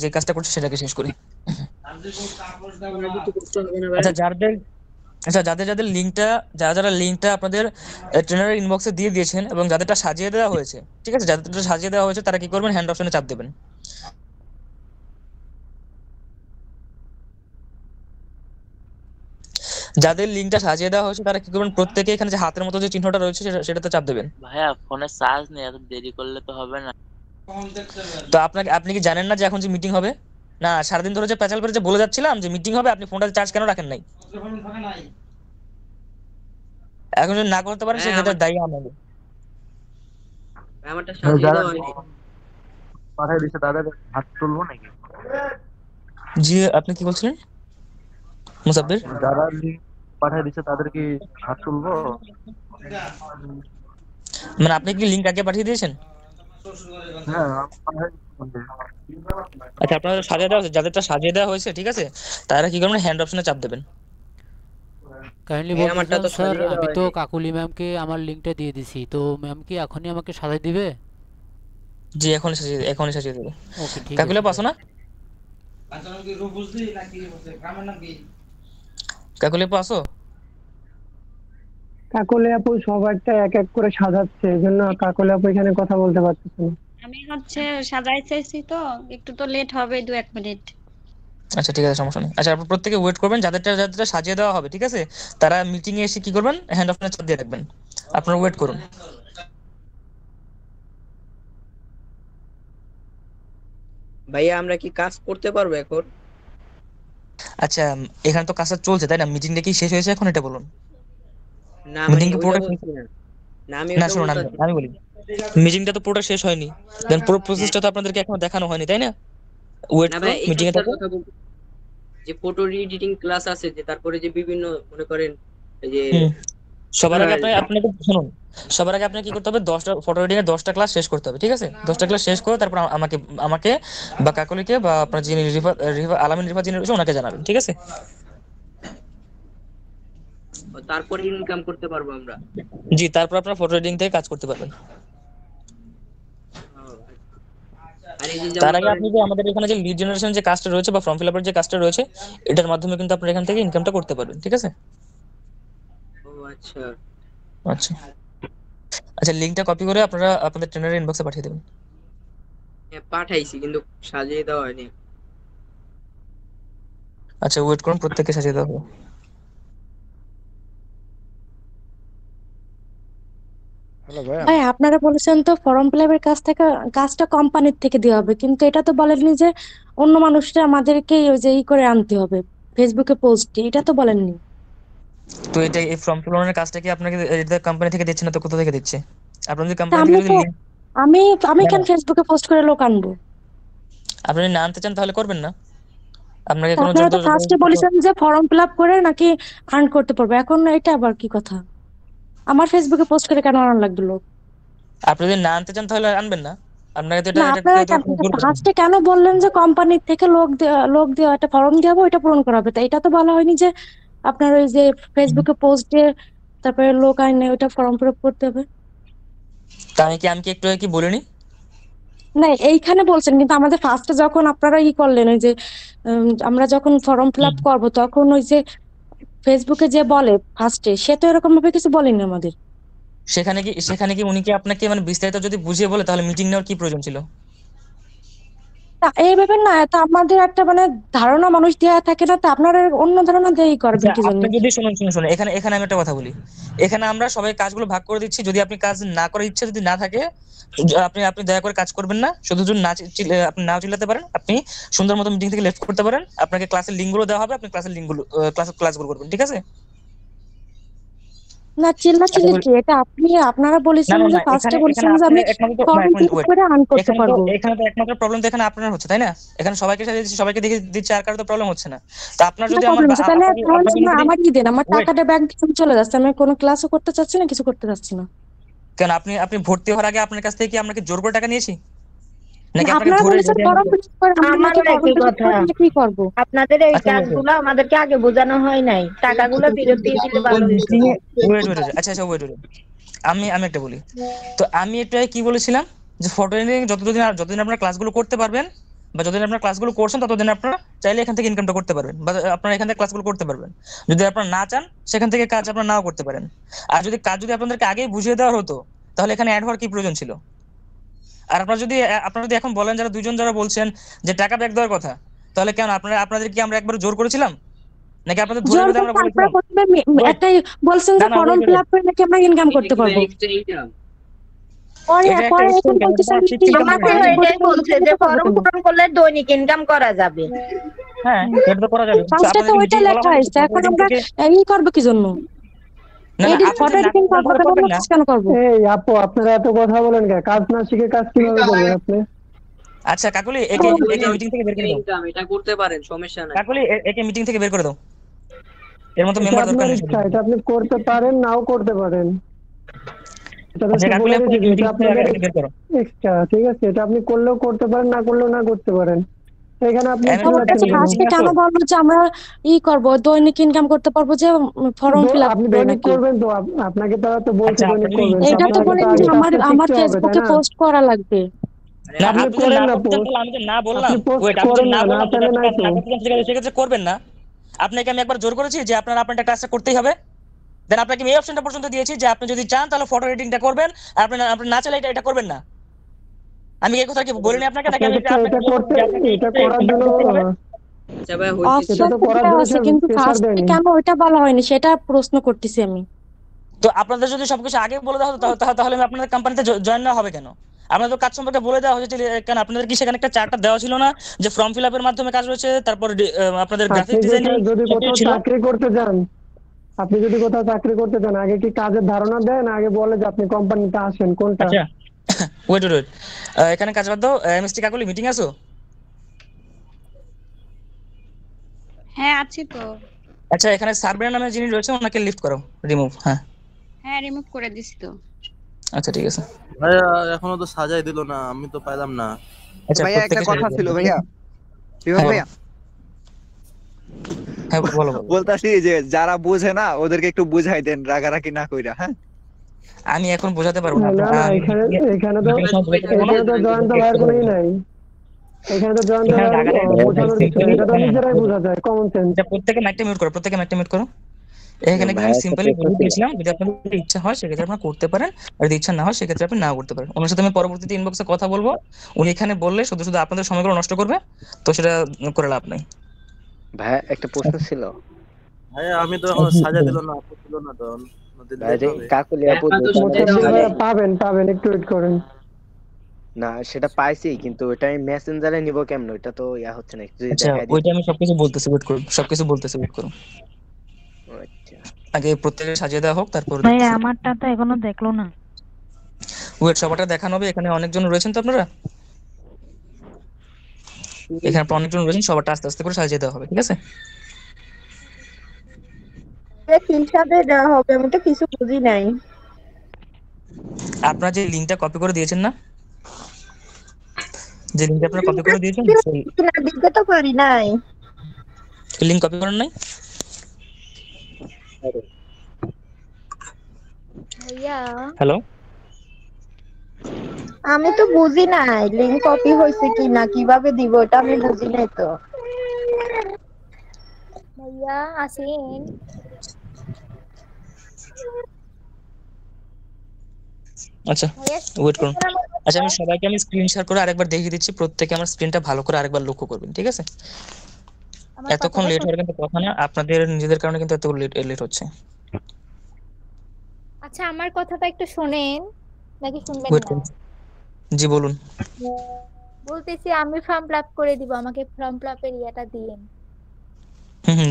যে কাজটা করছি সেটাকে শেষ করি। যাদের লিংকটা যারা লিংকটা আপনাদের ট্রেনারের ইনবক্সে দিয়ে দিয়েছেন এবং যাদেরটা সাজিয়ে দেওয়া হয়েছে, ঠিক আছে, যাদেরটা সাজিয়ে দেওয়া হয়েছে তারা কি করবেন, হ্যান্ড অপশনে চাপ দেবেন। যাদের লিঙ্কটা সাজিয়ে দেওয়া হয়েছে তারা কি করবেন, প্রত্যেকে এখানে যে হাতের মতো যে চিহ্নটা রয়েছে সেটাতে চাপ দেবেন। ভাইয়া ফোনে চার্জ নেই, এত দেরি করলে তো হবে না। তো আপনি কি জানেন না যে এখন যে মিটিং হবে? না সারাদিন ধরে যে প্যাচাল করে যে বলে যাচ্ছিলাম যে মিটিং হবে, আপনি ফোনটা চার্জ কেন রাখেন নাই? এখন যদি না করতে পারেন সেক্ষেত্রে দায়ী আমাদের। আমারটা সাজিয়ে দেওয়া হয়নি। পাঠাই দিছে তাদের হাত তুলবো নাকি? জি আপনি কি বলছিলেন মুসাব্বির? যারা লিংক পাঠাই দিছে তাদের কি হাত তুলবো? মানে আপনি কি লিংক আগে পাঠিয়ে দিয়েছেন? হ্যাঁ আচ্ছা আপনারা সাজিয়ে দেওয়া হয়েছে, যাদেরটা সাজিয়ে দেওয়া হয়েছে ঠিক আছে, তারা কি করবেন হ্যান্ড অপশনে চাপ দেবেন। কাইন্ডলি বলতেছিলাম স্যার, আমি তো কাকুলি ম্যামকে আমার লিংকটা দিয়ে দিছি, তো ম্যাম কি এখনই আমাকে সাজাই দিবে? জি এখনই সাজিয়ে দেবে। ওকে ঠিক আছে। কাকুলি পাসো না? কাকুলি পাসো? কাকলি আপু সবারটা এক এক করে সাজাচ্ছে, এজন্য কাকলি আপু এখানে কথা বলতে পারতেছে না। আমি সাজাই চাইছি তো, একটু তো লেট হবে, 2-1 মিনিট। আচ্ছা ঠিক আছে, সমস্যা নেই। আচ্ছা আপনারা প্রত্যেকে ওয়েট করবেন, যাদেরটা সাজিয়ে দেওয়া হবে ঠিক আছে, তারা মিটিং এ এসে কি করবেন, হ্যান্ড অপশনে চাপ দিয়ে রাখবেন। আপনারা ওয়েট করুন। ভাইয়া আমরা কি কাজ করতে পারবো এখন? আচ্ছা এখানে তো কাজটা চলছে তাই না? মিটিংটা কি শেষ হয়েছে এখন, এটা বলুন। না মিটিং মানে কি ওইটা পুরোটা বলছি না। না আমি না ওইটা শুনুন বলতেছি। আমি বলি, মিটিংটা তো পুরোটা শেষ হয়নি, দেন পুরো প্রসেসটা তো আপনাদেরকে এখনো দেখানো হয়নি তাই না? ওয়েট না করুন ভাই মিটিং এ এইখানকার থাকুন। কথা বলতে, যে ফটো এডিটিং ক্লাস আছে, যে তারপরে যে বিভিন্ন মনে করেন এই যে সবার আগে আপনাকে শুনুন, সবার আগে আপনাকে কি করতে হবে, 10টা ফটো এডিটিং এর 10টা ক্লাস শেষ করতে হবে ঠিক আছে? 10টা ক্লাস শেষ করে তারপর আমাকে বা কাকলিকে বা আপনার যিনি আলামিন রিফা যিনি রয়েছে ওনাকে জানাবেন ঠিক আছে? তারপরে ইনকাম করতে পারবো আমরা। জি তারপর আপনারা ফটো এডিটিং থেকে কাজ করতে পারবেন। আর এই যে তার আগে আপনি যে আমাদের এখানে যে লিড জেনারেশন যে কাজটা রয়েছে বা ফর্ম ফিল আপের যে কাজটা রয়েছে, এটার মাধ্যমে কিন্তু আপনারা এখান থেকে ইনকামটা করতে পারবেন ঠিক আছে? ও আচ্ছা আচ্ছা আচ্ছা লিংকটা কপি করে আপনারা আপনাদের ট্রেনারের ইনবক্সে পাঠিয়ে দেবেন। পাঠাইছি কিন্তু সাজিয়ে দেওয়া হয়নি। আচ্ছা ওয়েট করুন, প্রত্যেককে সাজিয়ে দেওয়া হবে। ভাই আপনারা বলেছেন তো ফর্ম ফিল আপের কাজটা কোম্পানির থেকে দেওয়া হবে, কিন্তু এটা তো বলেননি যে অন্য মানুষরা আমাদেরকে ওই যে করে আনতে হবে ফেসবুকে পোস্ট, এটা তো বলেননি। তো এটা এই ফর্ম ফিল আপের কাজটা কি আপনাকে এটা কোম্পানি থেকে দিচ্ছে না তো কোথা থেকে দিচ্ছে? আপনারা যদি তা কোম্পানি আমি থেকে তো যদি আমি কেন ফেসবুকে পোস্ট করে লোক আনবো? আপনি না আনতে চান তাহলে করবেন না, আপনাকে কোনো আপনারা তো ফার্স্টে বলেছেন যে ফর্ম ফিল আপ করে নাকি আর্ন করতে পারবো, এখন এটা আবার কি কথা? আমার ফেসবুকে পোস্ট করে কেন আনার লাগবে লোক? আপনি যদি না আনতে চান তাহলে আনবেন না, আপনাকে তো না আপনারা ফার্স্টে কেন বললেন যে কোম্পানির থেকে লোক দেওয়া একটা ফর্ম দেওয়া ওইটা পূরণ করা হবে, তাই এটা তো বলা হয়নি যে আপনার ওই যে ফেসবুকে পোস্ট দিয়ে তারপরে লোক আইনে ওইটা ফর্ম ফিল আপ করতে হবে। তা আমি কি একটু কি বলিনি? না এইখানে বলছেন, কিন্তু আমাদের ফার্স্টে যখন আপনারা করলেন ওই যে আমরা যখন ফর্ম ফিল আপ করবো তখন ওই যে ফেসবুকে যে বলে ফার্স্টে, সে তো এরকম ভাবে কিছু বলেনি আমাদের। সেখানে কি উনি কি আপনাকে মানে বিস্তারিত যদি বুঝিয়ে বলে তাহলে মিটিং নেওয়ার কি প্রয়োজন ছিল? এই ব্যাপার না, এটা আমাদের একটা মানে ধারণা মানুষ দেয়া থাকে না, তো আপনারা অন্য ধারণা দিয়েই করবেন কি জানি। আপনি যদি শুনুন এখানে আমি একটা কথা বলি, এখানে আমরা সবাই কাজগুলো ভাগ করে দিচ্ছি, যদি আপনি কাজ না করার ইচ্ছা যদি না থাকে আপনি দয়া করে কাজ করবেন না, শুধু যদি আপনি নাও চিল্লাতে পারেন, আপনি সুন্দর মতো মিটিং থেকে লেফট করতে পারেন, আপনাকে ক্লাসের লিঙ্কগুলো দেওয়া হবে, আপনি ক্লাসের লিঙ্কগুলো ক্লাসগুলো করবেন ঠিক আছে? না চিল্লাচিল্লি কি, এটা আপনারা বলেছেন যে ফার্স্টে বলেছেন যে আমি ফর্ম ফিল আপ করে আর্ন করতে পারবো। এখানে তো একমাত্র প্রবলেম তো এখানে আপনার হচ্ছে তাই না? এখানে সবাইকে সাজিয়ে দিচ্ছি, সবাইকে দেখে দিচ্ছে, আর কারো তো প্রবলেম হচ্ছে না। তো আপনার যদি তাহলে আমার কি দেন, আমার টাকাটা ব্যাংক থেকে চলে যাচ্ছে, আমি কোনো ক্লাসও করতে চাচ্ছি না, কিছু করতে চাচ্ছি না। কেন আপনি ভর্তি হওয়ার আগে আপনার কাছ থেকে কি আমরা কি জোর করে টাকা নিয়েছি নাকি আপনারা বলেছেন ফর্ম ফিল আপ করে আমাকে কি করব? আপনাদের এই কাজগুলো আমাদেরকে আগে বোঝানো হয় নাই, টাকাগুলো ফেরত দিয়ে দিলে ভালো হতো। আচ্ছা ওয়েট আমি একটা বলি, তো আমি একটা কি বলেছিলাম যে ফটো এডিটিং যতদিন আপনারা ক্লাসগুলো করতে পারবেন বা যতদিন আপনারা ক্লাসগুলো করছেন ততদিন আপনারা চাইলে এখান থেকে ইনকামটা করতে পারবেন বা আপনারা এখান থেকে ক্লাসগুলো করতে পারবেন। যদি আপনারা না চান সেখান থেকে কাজ আপনারা নাও করতে পারেন। আর যদি আপনাদেরকে আগেই বুঝিয়ে দেওয়া হতো তাহলে এখানে অ্যাড হওয়ার কি প্রয়োজন ছিল? আর আপনারা যদি এখন বলেন যারা দুইজন যারা বলছেন যে টাকা ব্যাক দেওয়ার কথা, তাহলে কেন আপনাদের কি আমরা একবার জোর করেছিলাম নাকি আপনাদের ধরে জোর বেঁধে করতে আমরা আপনারা বলেছিলাম? প্রথমে একটাই বলছেন যে না না ফর্ম ফিল আপ করে নাকি আমরা ইনকাম করতে পারবো। পরে এটা একটা পরে এক্সট্রা এখন ইনকাম, এটা বলতেছেন কোনো ফিক্সড ইনকাম আমাকে নয়। এটাই বলছে যে ফর্ম পূরণ করলে দৈনিক ইনকাম করা যাবে। হ্যাঁ এটা তো করা যাবে, কিন্তু ফার্স্টে তো আপনাদের ওইটা মিটিং বলা লেখা হয়নি আছে, এখন ফটো আমরা থেকে। করবো কি জন্য? না না এডিট আপনি ফটো যদি না এডিটিং করতে করবো করবেন না। কেন করবো? এই আপু আপনারা এত কথা বলেন কেন? কাজ না শিখে কাজ কিভাবে করবেন আপনি? আচ্ছা কাকুলি, একে মিটিং থেকে বের করে দাও। ইনকাম এটা করতে পারেন, সমস্যা নাই। কাকুলি একে মিটিং থেকে বের করে দাও, এর মতো এটা মেম্বার দরকার আপনার নেই। ইচ্ছা, এটা আপনি করতে পারেন নাও করতে পারেন। এটা তো আচ্ছা কাকুলি বলে আপনি দিয়েছি, মিটিং এটা থেকে আপনাদের আগে বের করো। এক্সট্রা, ঠিক আছে? এটা আপনি করলেও করতে পারেন, না করলেও না করতে পারেন। এখানে আপনি ফার্স্টে কেন বলবো যে আমরা করবো দৈনিক ইনকাম করতে পারবো, যে ফর্ম ফিল আপ আপনি করে দৈনিক নাকি? করবেন তো আপনাকে তারা তো বলছে আচ্ছা, দৈনিক আপনার করবেন, যদি এটা তো আপনাকে বলেন তো যে আগে আমার কাজটা আমার শিখতে হবে, তাই ফেসবুকে না? পোস্ট করা লাগবে। না আপনি আপনি যদি করেন না না করতেন পোস্ট, তাহলে আমি যে না বললাম, আপনি পোস্ট ওয়েট, আমি করেন যে না, না না বললাম তাহলে নাই তো। না করতে সেক্ষেত্রে করবেন না। আপনাকে আমি একবার জোর করেছি যে আপনার একটা কাজটা করতেই হবে। দেন আপনাকে আমি এই অপশনটা পর্যন্ত দিয়েছি যে আপনি যদি চান তাহলে ফটো এডিটিংটা করবেন, আর আপনি না চাইলে এটা করবেন না। আমি এই কথা কি বলিনি আপনাকে, নাকি আমি এটা করতে, এটা করার জন্য আচ্ছা ভাই অপশন তো করার দেওয়া জন্য আছে, কিন্তু প্রেসার ফার্স্টে দেয়নি। কেন ওইটা বলা হয়নি সেটা প্রশ্ন করতেছি আমি। তো আপনাদের যদি সবকিছু আগে বলে দেওয়া হতো তাহলে আমি আপনাদের কোম্পানিতে জয়েন না হবে কেন? আপনাদের কাজ সম্পর্কে বলে দেওয়া হয়েছে কেন? আপনাদের কি সেখানে একটা চার্টটা দেওয়া ছিল না যে ফর্ম ফিল আপের মাধ্যমে কাজ রয়েছে, তারপর আপনাদের আপনি গ্রাফিক ডিজাইনিং যদি কোথাও ছিল? চাকরি করতে যান, আপনি যদি কোথাও চাকরি করতে চান, আগে কি কাজের ধারণা দেন, আগে বলে যে আপনি কোম্পানিতে আসেন কোনটা? আচ্ছা ওয়েট, এখানে কাজ বাদ দাও। এমএসটি কাকুলি মিটিং আছো? হ্যাঁ আছি তো। আচ্ছা এখানে সার্ভেয়ার নামে যিনি রয়েছে ওনাকে লিফট করো, রিমুভ। হ্যাঁ হ্যাঁ রিমুভ করে দিছি তো। আচ্ছা ঠিক আছে। ভাইয়া এখনো তো সাজাই দিল না, আমি তো পাইলাম না। আচ্ছা ভাইয়া একটা কথা ছিল ভাইয়া, বিভাগ ভাইয়া। হ্যাঁ বলো। বলতাছি যে যারা বোঝে না ওদেরকে একটু বুঝাই দেন, রাগারাগি না কইরা। হ্যাঁ আমি এখন বোঝাতে পারবো না। না না, এখানে তো জয়ন্ত ভাইয়ের কোনোই নাই। এখানে তো জয়ন্ত ভাইয়ের বোঝানোর কিছু নেই, এটা তো নিজেরাই বোঝা যায়, কমন সেন্স। প্রত্যেকে মাইকটা মিউট করো, প্রত্যেকে মাইকটা মিউট করো। এখানে কিন্তু আমি সিম্পলি বলে দিয়েছিলাম যদি আপনাদের ইচ্ছা হয় সেক্ষেত্রে আপনারা করতে পারেন, আর যদি ইচ্ছা না হয় সেক্ষেত্রে আপনি নাও করতে পারেন। ওনার সাথে আমি পরবর্তীতে ইনবক্সে কথা বলবো, উনি এখানে বললে শুধু আপনাদের সময়গুলো নষ্ট করবে, তো সেটা করে লাভ নাই। ভাই একটা প্রশ্ন ছিল। ভাইয়া আমি তো এখন সাজা দিল না, আপু দিল না তো। কাকুলি আপু পাবেন, একটু ওয়েট করেন। না সেটা পাইছি, কিন্তু ওটা আমি মেসেঞ্জারে নিব কেমন? ওইটা তো ইয়া হচ্ছে না, একটু আচ্ছা ওইটা আমি সবকিছু বলতেছি, ওয়েট করুন, ওয়েট করুন। আচ্ছা আগে প্রত্যেকে সাজিয়ে দেওয়া হোক, তারপর ভাই আমারটা তো এখনো দেখলো না। ওয়েট, সবারটা দেখানো হবে। এখানে অনেকজন রয়েছেন তো আপনারা, এখানে অনেকজন রয়েছেন, সবারটা আস্তে আস্তে করে সাজিয়ে দেওয়া হবে, ঠিক আছে? হিসাবে দেওয়া হবে, আমি তো কিছু বুঝি নাই। আপনারা যে লিংকটা কপি করে দিয়েছেন না, যে লিংকটা আপনারা কপি করে দিয়েছেন, সেই দিতে তো পারি নাই। লিংক কপি করেন নাই? ভাইয়া হ্যালো, আমি তো বুঝি নাই লিংক কপি হয়েছে কি না, কিভাবে দিব এটা আমি বুঝি নাই তো। ভাইয়া আসেন। আচ্ছা ওয়েট করুন। আচ্ছা আমি সবাইকে স্ক্রিন শেয়ার করে আরেকবার দেখিয়ে দিচ্ছি, প্রত্যেকে আমার স্ক্রিনটা ভালো করে আরেকবার লক্ষ্য করবেন, ঠিক আছে? এতক্ষণ লেট হওয়ার কিন্তু কথা না, আপনাদের নিজেদের কারণে কিন্তু এত লেট হচ্ছে। আচ্ছা আমার কথাটা একটু শুনেন নাকি শুনবেন ওয়েট না? করুন, জি বলুন। বলতেছি আমি ফর্ম ফিল আপ করে দিব, আমাকে ফর্ম ফিল আপের ইয়াটা দিয়েন।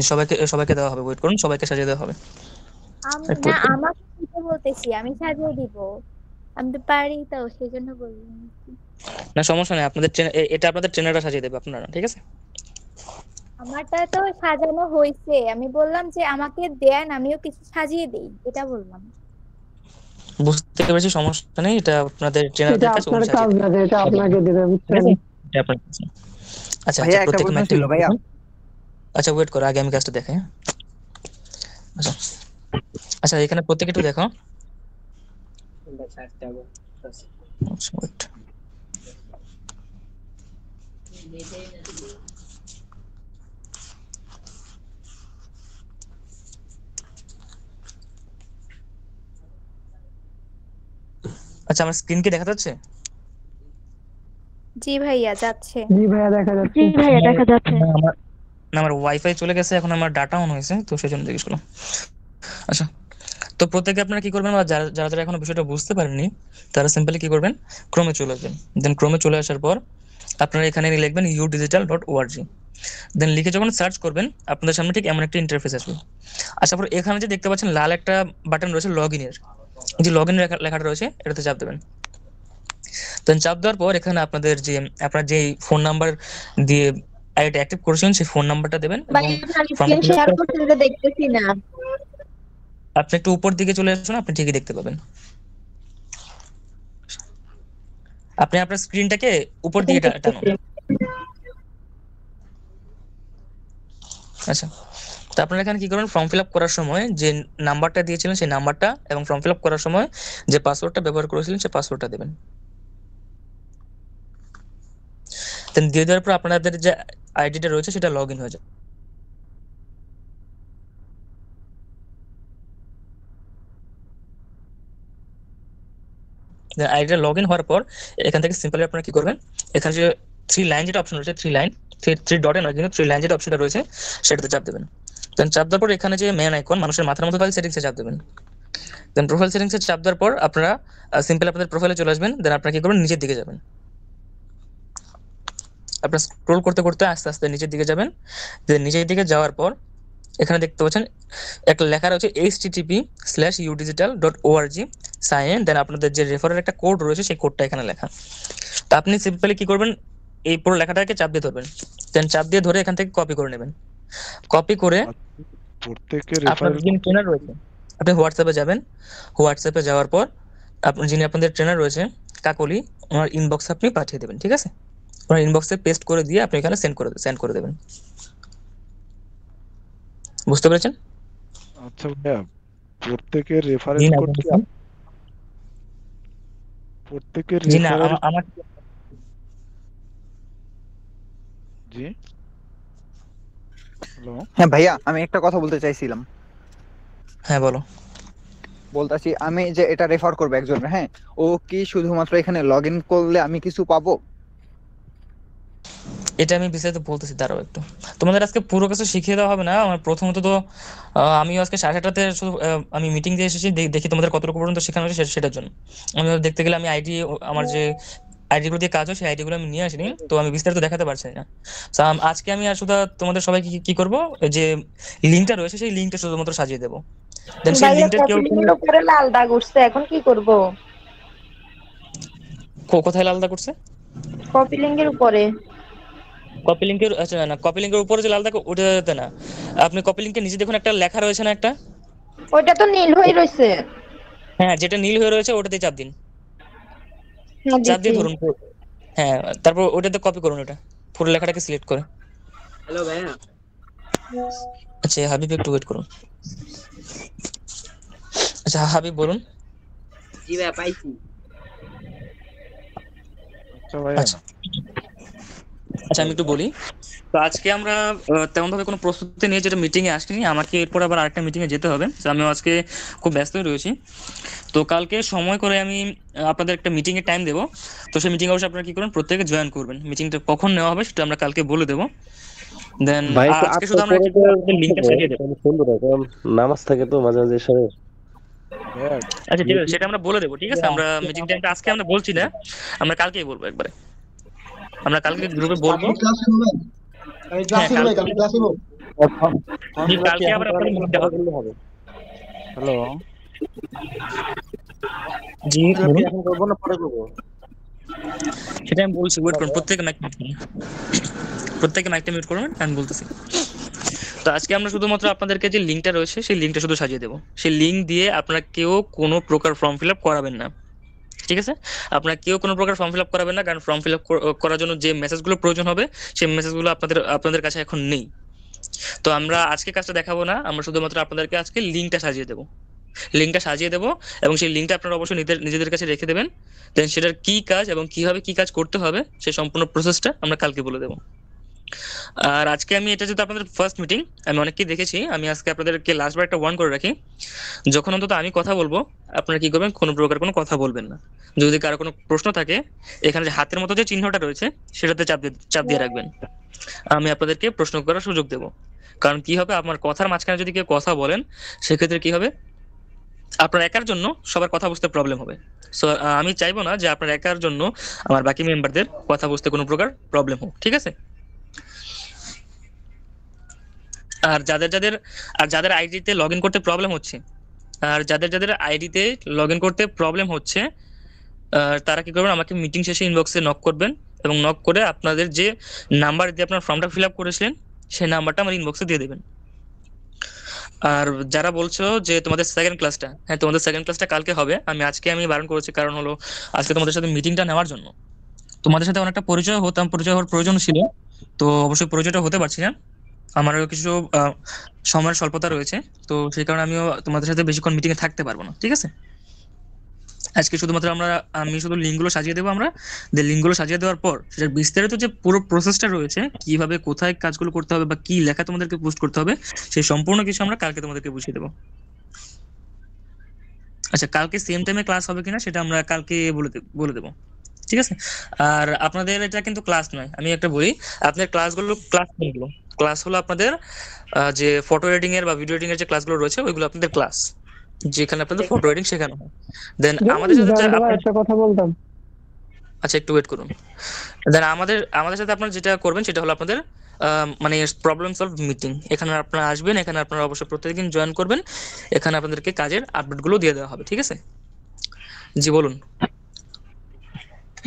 সবাইকে দেওয়া হবে, ওয়েট করুন, সবাইকে সাজিয়ে দেওয়া হবে। আমি না আমাকে দিতে বলতেছি, আমি সাজিয়ে দিব, আমি তো পারি তো সেজন্য বললাম। না সমস্যা নেই, আপনাদের এটা আপনাদের ট্রেনাররা সাজিয়ে দেবে, আপনারা, ঠিক আছে? আমারটা তো সাজানো হয়েছে, আমি বললাম যে আমাকে দেন, আমিও কিছু সাজিয়ে দেই, এটা বললাম। বুঝতে পেরেছি, সমস্যা নেই, এটা আপনাদের ট্রেনারদের কাছে আপনার কাজ না, এটা আপনাকে দিবে, বুঝছেন? আচ্ছা ভাইয়া একটা প্রত্যেককে প্রশ্ন ছিল ভাইয়া। আচ্ছা ওয়েট করো, আগে আমি কাজটা দেখাই। আচ্ছা এখানে প্রত্যেকে একটু দেখো। আচ্ছা ওয়েট, আচ্ছা আমার স্ক্রিন কি দেখা যাচ্ছে? জি ভাইয়া যাচ্ছে। জি ভাইয়া দেখা যাচ্ছে। জি ভাইয়া দেখা যাচ্ছে। না আমার ওয়াইফাই চলে গেছে, এখন আমার ডাটা অন হয়েছে, তো সেই জন্য জিজ্ঞেস করলাম। আচ্ছা, তো প্রত্যেকে আপনারা কি করবেন, বা যারা যারা এখনো বিষয়টা বুঝতে পারেননি তারা সিম্পলি কি করবেন, ক্রোমে চলে আসবেন। দেন ক্রোমে চলে আসার পর আপনারা এখানে লিখবেন udigital.org। দেন লিখে যখন সার্চ করবেন আপনাদের সামনে ঠিক এমন একটা ইন্টারফেস আসবে। আসার পর এখানে যে দেখতে পাচ্ছেন লাল একটা বাটন রয়েছে লগ ইনের, যে লগ ইন লেখাটা রয়েছে এটাতে চাপ দেবেন। দেন চাপ দেওয়ার পর এখানে আপনাদের যে আপনার যে ফোন নাম্বার দিয়ে আইডি অ্যাক্টিভ করেছেন সেই ফোন নাম্বারটা দেবেন ভাই এবং আপনার স্ক্রিন শেয়ার করতে দিলে দেখতেছি না। আপনি একটু উপর দিকে চলে আসুন, আপনি ঠিকই দেখতে পাবেন। আপনি আপনার স্ক্রিনটাকে উপর দিকে টানুন। আচ্ছা, তো আপনারা এখানে কি করবেন, ফর্ম ফিল আপ করার সময় যে নাম্বারটা দিয়েছিলেন সেই নাম্বারটা এবং ফর্ম ফিল আপ করার সময় যে পাসওয়ার্ডটা ব্যবহার করেছিলেন সেই পাসওয়ার্ডটা দেবেন। দেন দিয়ে দেওয়ার পর আপনাদের যে আইডিটা রয়েছে সেটা লগ ইন হয়ে যাবে। দেন আইডিটা লগ ইন হওয়ার পর এখান থেকে সিম্পলি আপনারা কি করবেন, এখানে যে 3 লাইন যেটা অপশন রয়েছে, 3 লাইন 3 ডটে নয় কিন্তু 3 লাইন যেটা অপশনটা রয়েছে সেটাতে চাপ দেবেন। দেন চাপ দেওয়ার পর এখানে যে মেন আইকন মানুষের মাথার মতো ফাইল সেটিংসে চাপ দেবেন। দেন প্রোফাইল সেটিংসে চাপ দেওয়ার পর আপনারা সিম্পলি আপনাদের প্রোফাইলে চলে আসবেন। দেন আপনারা কি করবেন, নিচের দিকে যাবেন। আপনারা স্ক্রল করতে করতে আস্তে আস্তে নিচের দিকে যাবেন। দেন নিচের দিকে যাওয়ার পর এখানে দেখতে পাচ্ছেন একটা লেখা রয়েছে http:/udigital.org সাইন। দেন আপনাদের যে রেফারের একটা কোড রয়েছে সেই কোডটা এখানে লেখা। তো আপনি সিম্পলি কি করবেন, এই পুরো লেখাটাকে চাপ দিয়ে ধরবেন। দেন চাপ দিয়ে ধরে এখান থেকে কপি করে নেবেন। কপি করে প্রত্যেকের আপনার যিনি ট্রেনার রয়েছে আপনি হোয়াটসঅ্যাপে যাবেন। হোয়াটসঅ্যাপে যাওয়ার পর আপনি যিনি আপনাদের ট্রেনার রয়েছে কাকলি, ওনার ইনবক্সে আপনি পাঠিয়ে দেবেন। ঠিক আছে, ওনার ইনবক্সে পেস্ট করে দিয়ে আপনি এখানে সেন্ড করে দেবেন। বুঝতে পেরেছেন? আচ্ছা ভাইয়া, প্রত্যেকের রেফারেল কোড কি প্রত্যেকের জি না, রেফারেল আমার জি হ্যালো হ্যাঁ ভাইয়া, আমি একটা কথা বলতে চাইছিলাম। হ্যাঁ বলো। বলতাছি আমি যে এটা রেফার করবো একজন, হ্যাঁ, ও কি শুধুমাত্র এখানে লগ ইন করলে আমি কিছু পাবো? এটা আমি বিস্তারিত বলতেছি, দাঁড়াও একটু। তোমাদের আজকে পুরো কিছু শিখিয়ে দেওয়া হবে না। আমার প্রথমত তো আমিও আজকে 7:30টাতে শুধু আমি মিটিং দিয়ে এসেছি, দেখি তোমাদের কতটুকু পর্যন্ত শেখানো হয়েছে সেটার জন্য। আমি দেখতে গেলে আমি আইডি, আমার যে আইডিগুলো দিয়ে কাজ হয় সেই আইডিগুলো আমি নিয়ে আসিনি, তো আমি বিস্তারিত দেখাতে পারছি না। আজকে আমি আর শুধু তোমাদের সবাইকে কি করবো, যে লিঙ্কটা রয়েছে সেই লিঙ্কটা শুধুমাত্র সাজিয়ে দেবো। দেন সেই লিঙ্কটা কেউ উপরে লাল দাগ উঠছে, এখন কি করব? কোথায় লাল দাগ করছে? কপি লিংকের উপরে। কপি লিংকের, আচ্ছা না, কপি লিংকের উপরে যে লাল দাগ ওটাতে না, আপনি কপি লিংকের নিচে দেখুন একটা লেখা রয়েছে না একটা, ওইটা তো নীল হয়ে রয়েছে। হ্যাঁ, যেটা নীল হয়ে রয়েছে ওটাতে চাপ দিন। চাপ দিয়ে ধরুন, হ্যাঁ, তারপর ওটাতে কপি করুন, এটা পুরো লেখাটাকে সিলেক্ট করে। হ্যালো ভাইয়া। আচ্ছা হাবিব, একটু ওয়েট করুন। আচ্ছা হাবিব বলুন। জি ভাইয়া, পাইছি। আচ্ছা ভাইয়া, আচ্ছা আমি একটু বলি। তো আজকে আমরা তেমন ভাবে কোনো প্রস্তুতি নিয়ে যেটা মিটিং এ আসিনি, আমাকে এরপর আবার আরেকটা মিটিং এ যেতে হবে, তো আমিও আজকে খুব ব্যস্ত রয়েছি। তো কালকে সময় করে আমি আপনাদের একটা মিটিং এর টাইম দেবো। তো সেই মিটিং অবশ্যই আপনারা কি করবেন, প্রত্যেকে জয়েন করবেন। মিটিংটা কখন নেওয়া হবে সেটা আমরা কালকে বলে দেবো। দেন আজকে শুধু আমরা লিংকটা সাজিয়ে দেব। নামাজ থাকে তো মাঝে মাঝে সবে। আচ্ছা ঠিক আছে, সেটা আমরা বলে দেবো। ঠিক আছে, আমরা মিটিং টাইমটা আজকে আমরা বলছি না, আমরা কালকেই বলবো একবারে। আমরা কালকে গ্রুপে বলবো। কালকে আবার আপনাদের মিটিংটা হবে। হ্যালো জি, এখন করবো না পরে করবো? সেটা আমি বলছি, ওয়েট করুন। প্রত্যেকে মাইকটা মিউট করুন, আমি বলতেছি। তো আজকে আমরা শুধুমাত্র আপনাদেরকে যে লিঙ্কটা রয়েছে সেই লিঙ্কটা শুধু সাজিয়ে দেবো। সেই লিঙ্ক দিয়ে আপনারা কেউ কোনো প্রকার ফর্ম ফিল আপ করাবেন না। ঠিক আছে, আপনারা কেউ কোনো প্রকার ফর্ম ফিল আপ করাবেন না, কারণ ফর্ম ফিল আপ করার জন্য যে মেসেজগুলো প্রয়োজন হবে সেই মেসেজগুলো আপনাদের কাছে এখন নেই। তো আমরা আজকে কাজটা দেখাবো না, আমরা শুধুমাত্র আপনাদেরকে আজকে লিঙ্কটা সাজিয়ে দেবো। এবং সেই লিঙ্কটা আপনারা অবশ্যই নিজেদের কাছে রেখে দেবেন। দেন সেটার কি কাজ এবং কিভাবে কি কাজ করতে হবে সেই সম্পূর্ণ প্রসেসটা আমরা কালকে বলে দেবো। আর আজকে আমি এটা যেহেতু আপনাদের ফার্স্ট মিটিং, আমি অনেককেই দেখেছি, আমি আজকে আপনাদেরকে লাস্টবার একটা ওয়ার্ন করে রাখি, যখন অন্তত আমি কথা বলবো আপনারা কি করবেন, কোনো প্রকার কোনো কথা বলবেন না। যদি কারো কোনো প্রশ্ন থাকে, এখানে যে হাতের মতো যে চিহ্নটা রয়েছে সেটাতে চাপ দিয়ে রাখবেন, আমি আপনাদেরকে প্রশ্ন করার সুযোগ দেব। কারণ কি হবে, আমার কথার মাঝখানে যদি কেউ কথা বলেন সেক্ষেত্রে কি হবে, আপনার একার জন্য সবার কথা বুঝতে প্রবলেম হবে। সো আমি চাইবো না যে আপনার একার জন্য আমার বাকি মেম্বারদের কথা বুঝতে কোনো প্রকার প্রবলেম হোক, ঠিক আছে? আর যাদের আইডিতে লগ ইন করতে প্রবলেম হচ্ছে, তারা কি করবেন, আমাকে মিটিং শেষে ইনবক্সে নক করবেন, এবং নক করে আপনাদের যে নাম্বার দিয়ে আপনার ফর্মটা ফিল আপ করেছিলেন সেই নাম্বারটা আমার ইনবক্সে দিয়ে দেবেন। আর যারা বলছো যে তোমাদের সেকেন্ড ক্লাসটা, হ্যাঁ তোমাদের সেকেন্ড ক্লাসটা কালকে হবে, আমি বারণ করেছি, কারণ হলো আজকে তোমাদের সাথে মিটিংটা নেওয়ার জন্য। তোমাদের সাথে অনেকটা পরিচয় হওয়ার প্রয়োজন ছিল, তো অবশ্যই পরিচয়টা হতে পারছি না, আমারও কিছু সময়ের স্বল্পতা রয়েছে, তো সেই কারণে আমিও তোমাদের সাথে বেশিক্ষণ মিটিংয়ে থাকতে পারবো না, ঠিক আছে? আজকে শুধুমাত্র আমি শুধু লিঙ্কগুলো সাজিয়ে দেবো, লিঙ্কগুলো সাজিয়ে দেওয়ার পর সেটার বিস্তারিত যে পুরো প্রসেসটা রয়েছে, কিভাবে কোথায় কাজগুলো করতে হবে বা কি লেখা তোমাদেরকে পোস্ট করতে হবে, সেই সম্পূর্ণ কিছু আমরা কালকে তোমাদেরকে বুঝিয়ে দেবো। আচ্ছা, কালকে সেম টাইমে ক্লাস হবে কিনা সেটা আমরা কালকে বলে দেবো, ঠিক আছে? আর আপনাদের এটা কিন্তু ক্লাস নয়, আমি একটা বলি, আপনাদের ক্লাস হলো আপনাদের যে ফটো এডিটিং এর বা ভিডিও এডিটিং এর যে ক্লাসগুলো রয়েছে ওইগুলো আপনাদের ক্লাস, যেখানে আপনাদের ফটো এডিটিং শেখানো হয়। দেন আমাদের সাথে একটা কথা বলতাম। আচ্ছা, একটু ওয়েট করুন। দেন আমাদের সাথে আপনারা যেটা করবেন সেটা হলো আপনাদের মানে প্রবলেম সলভ মিটিং। এখানে আপনারা আসবেন, এখানে আপনারা অবশ্যই প্রত্যেকদিন জয়েন করবেন, এখানে আপনাদেরকে কাজের আপডেটগুলো দিয়ে দেওয়া হবে, ঠিক আছে? জি বলুন।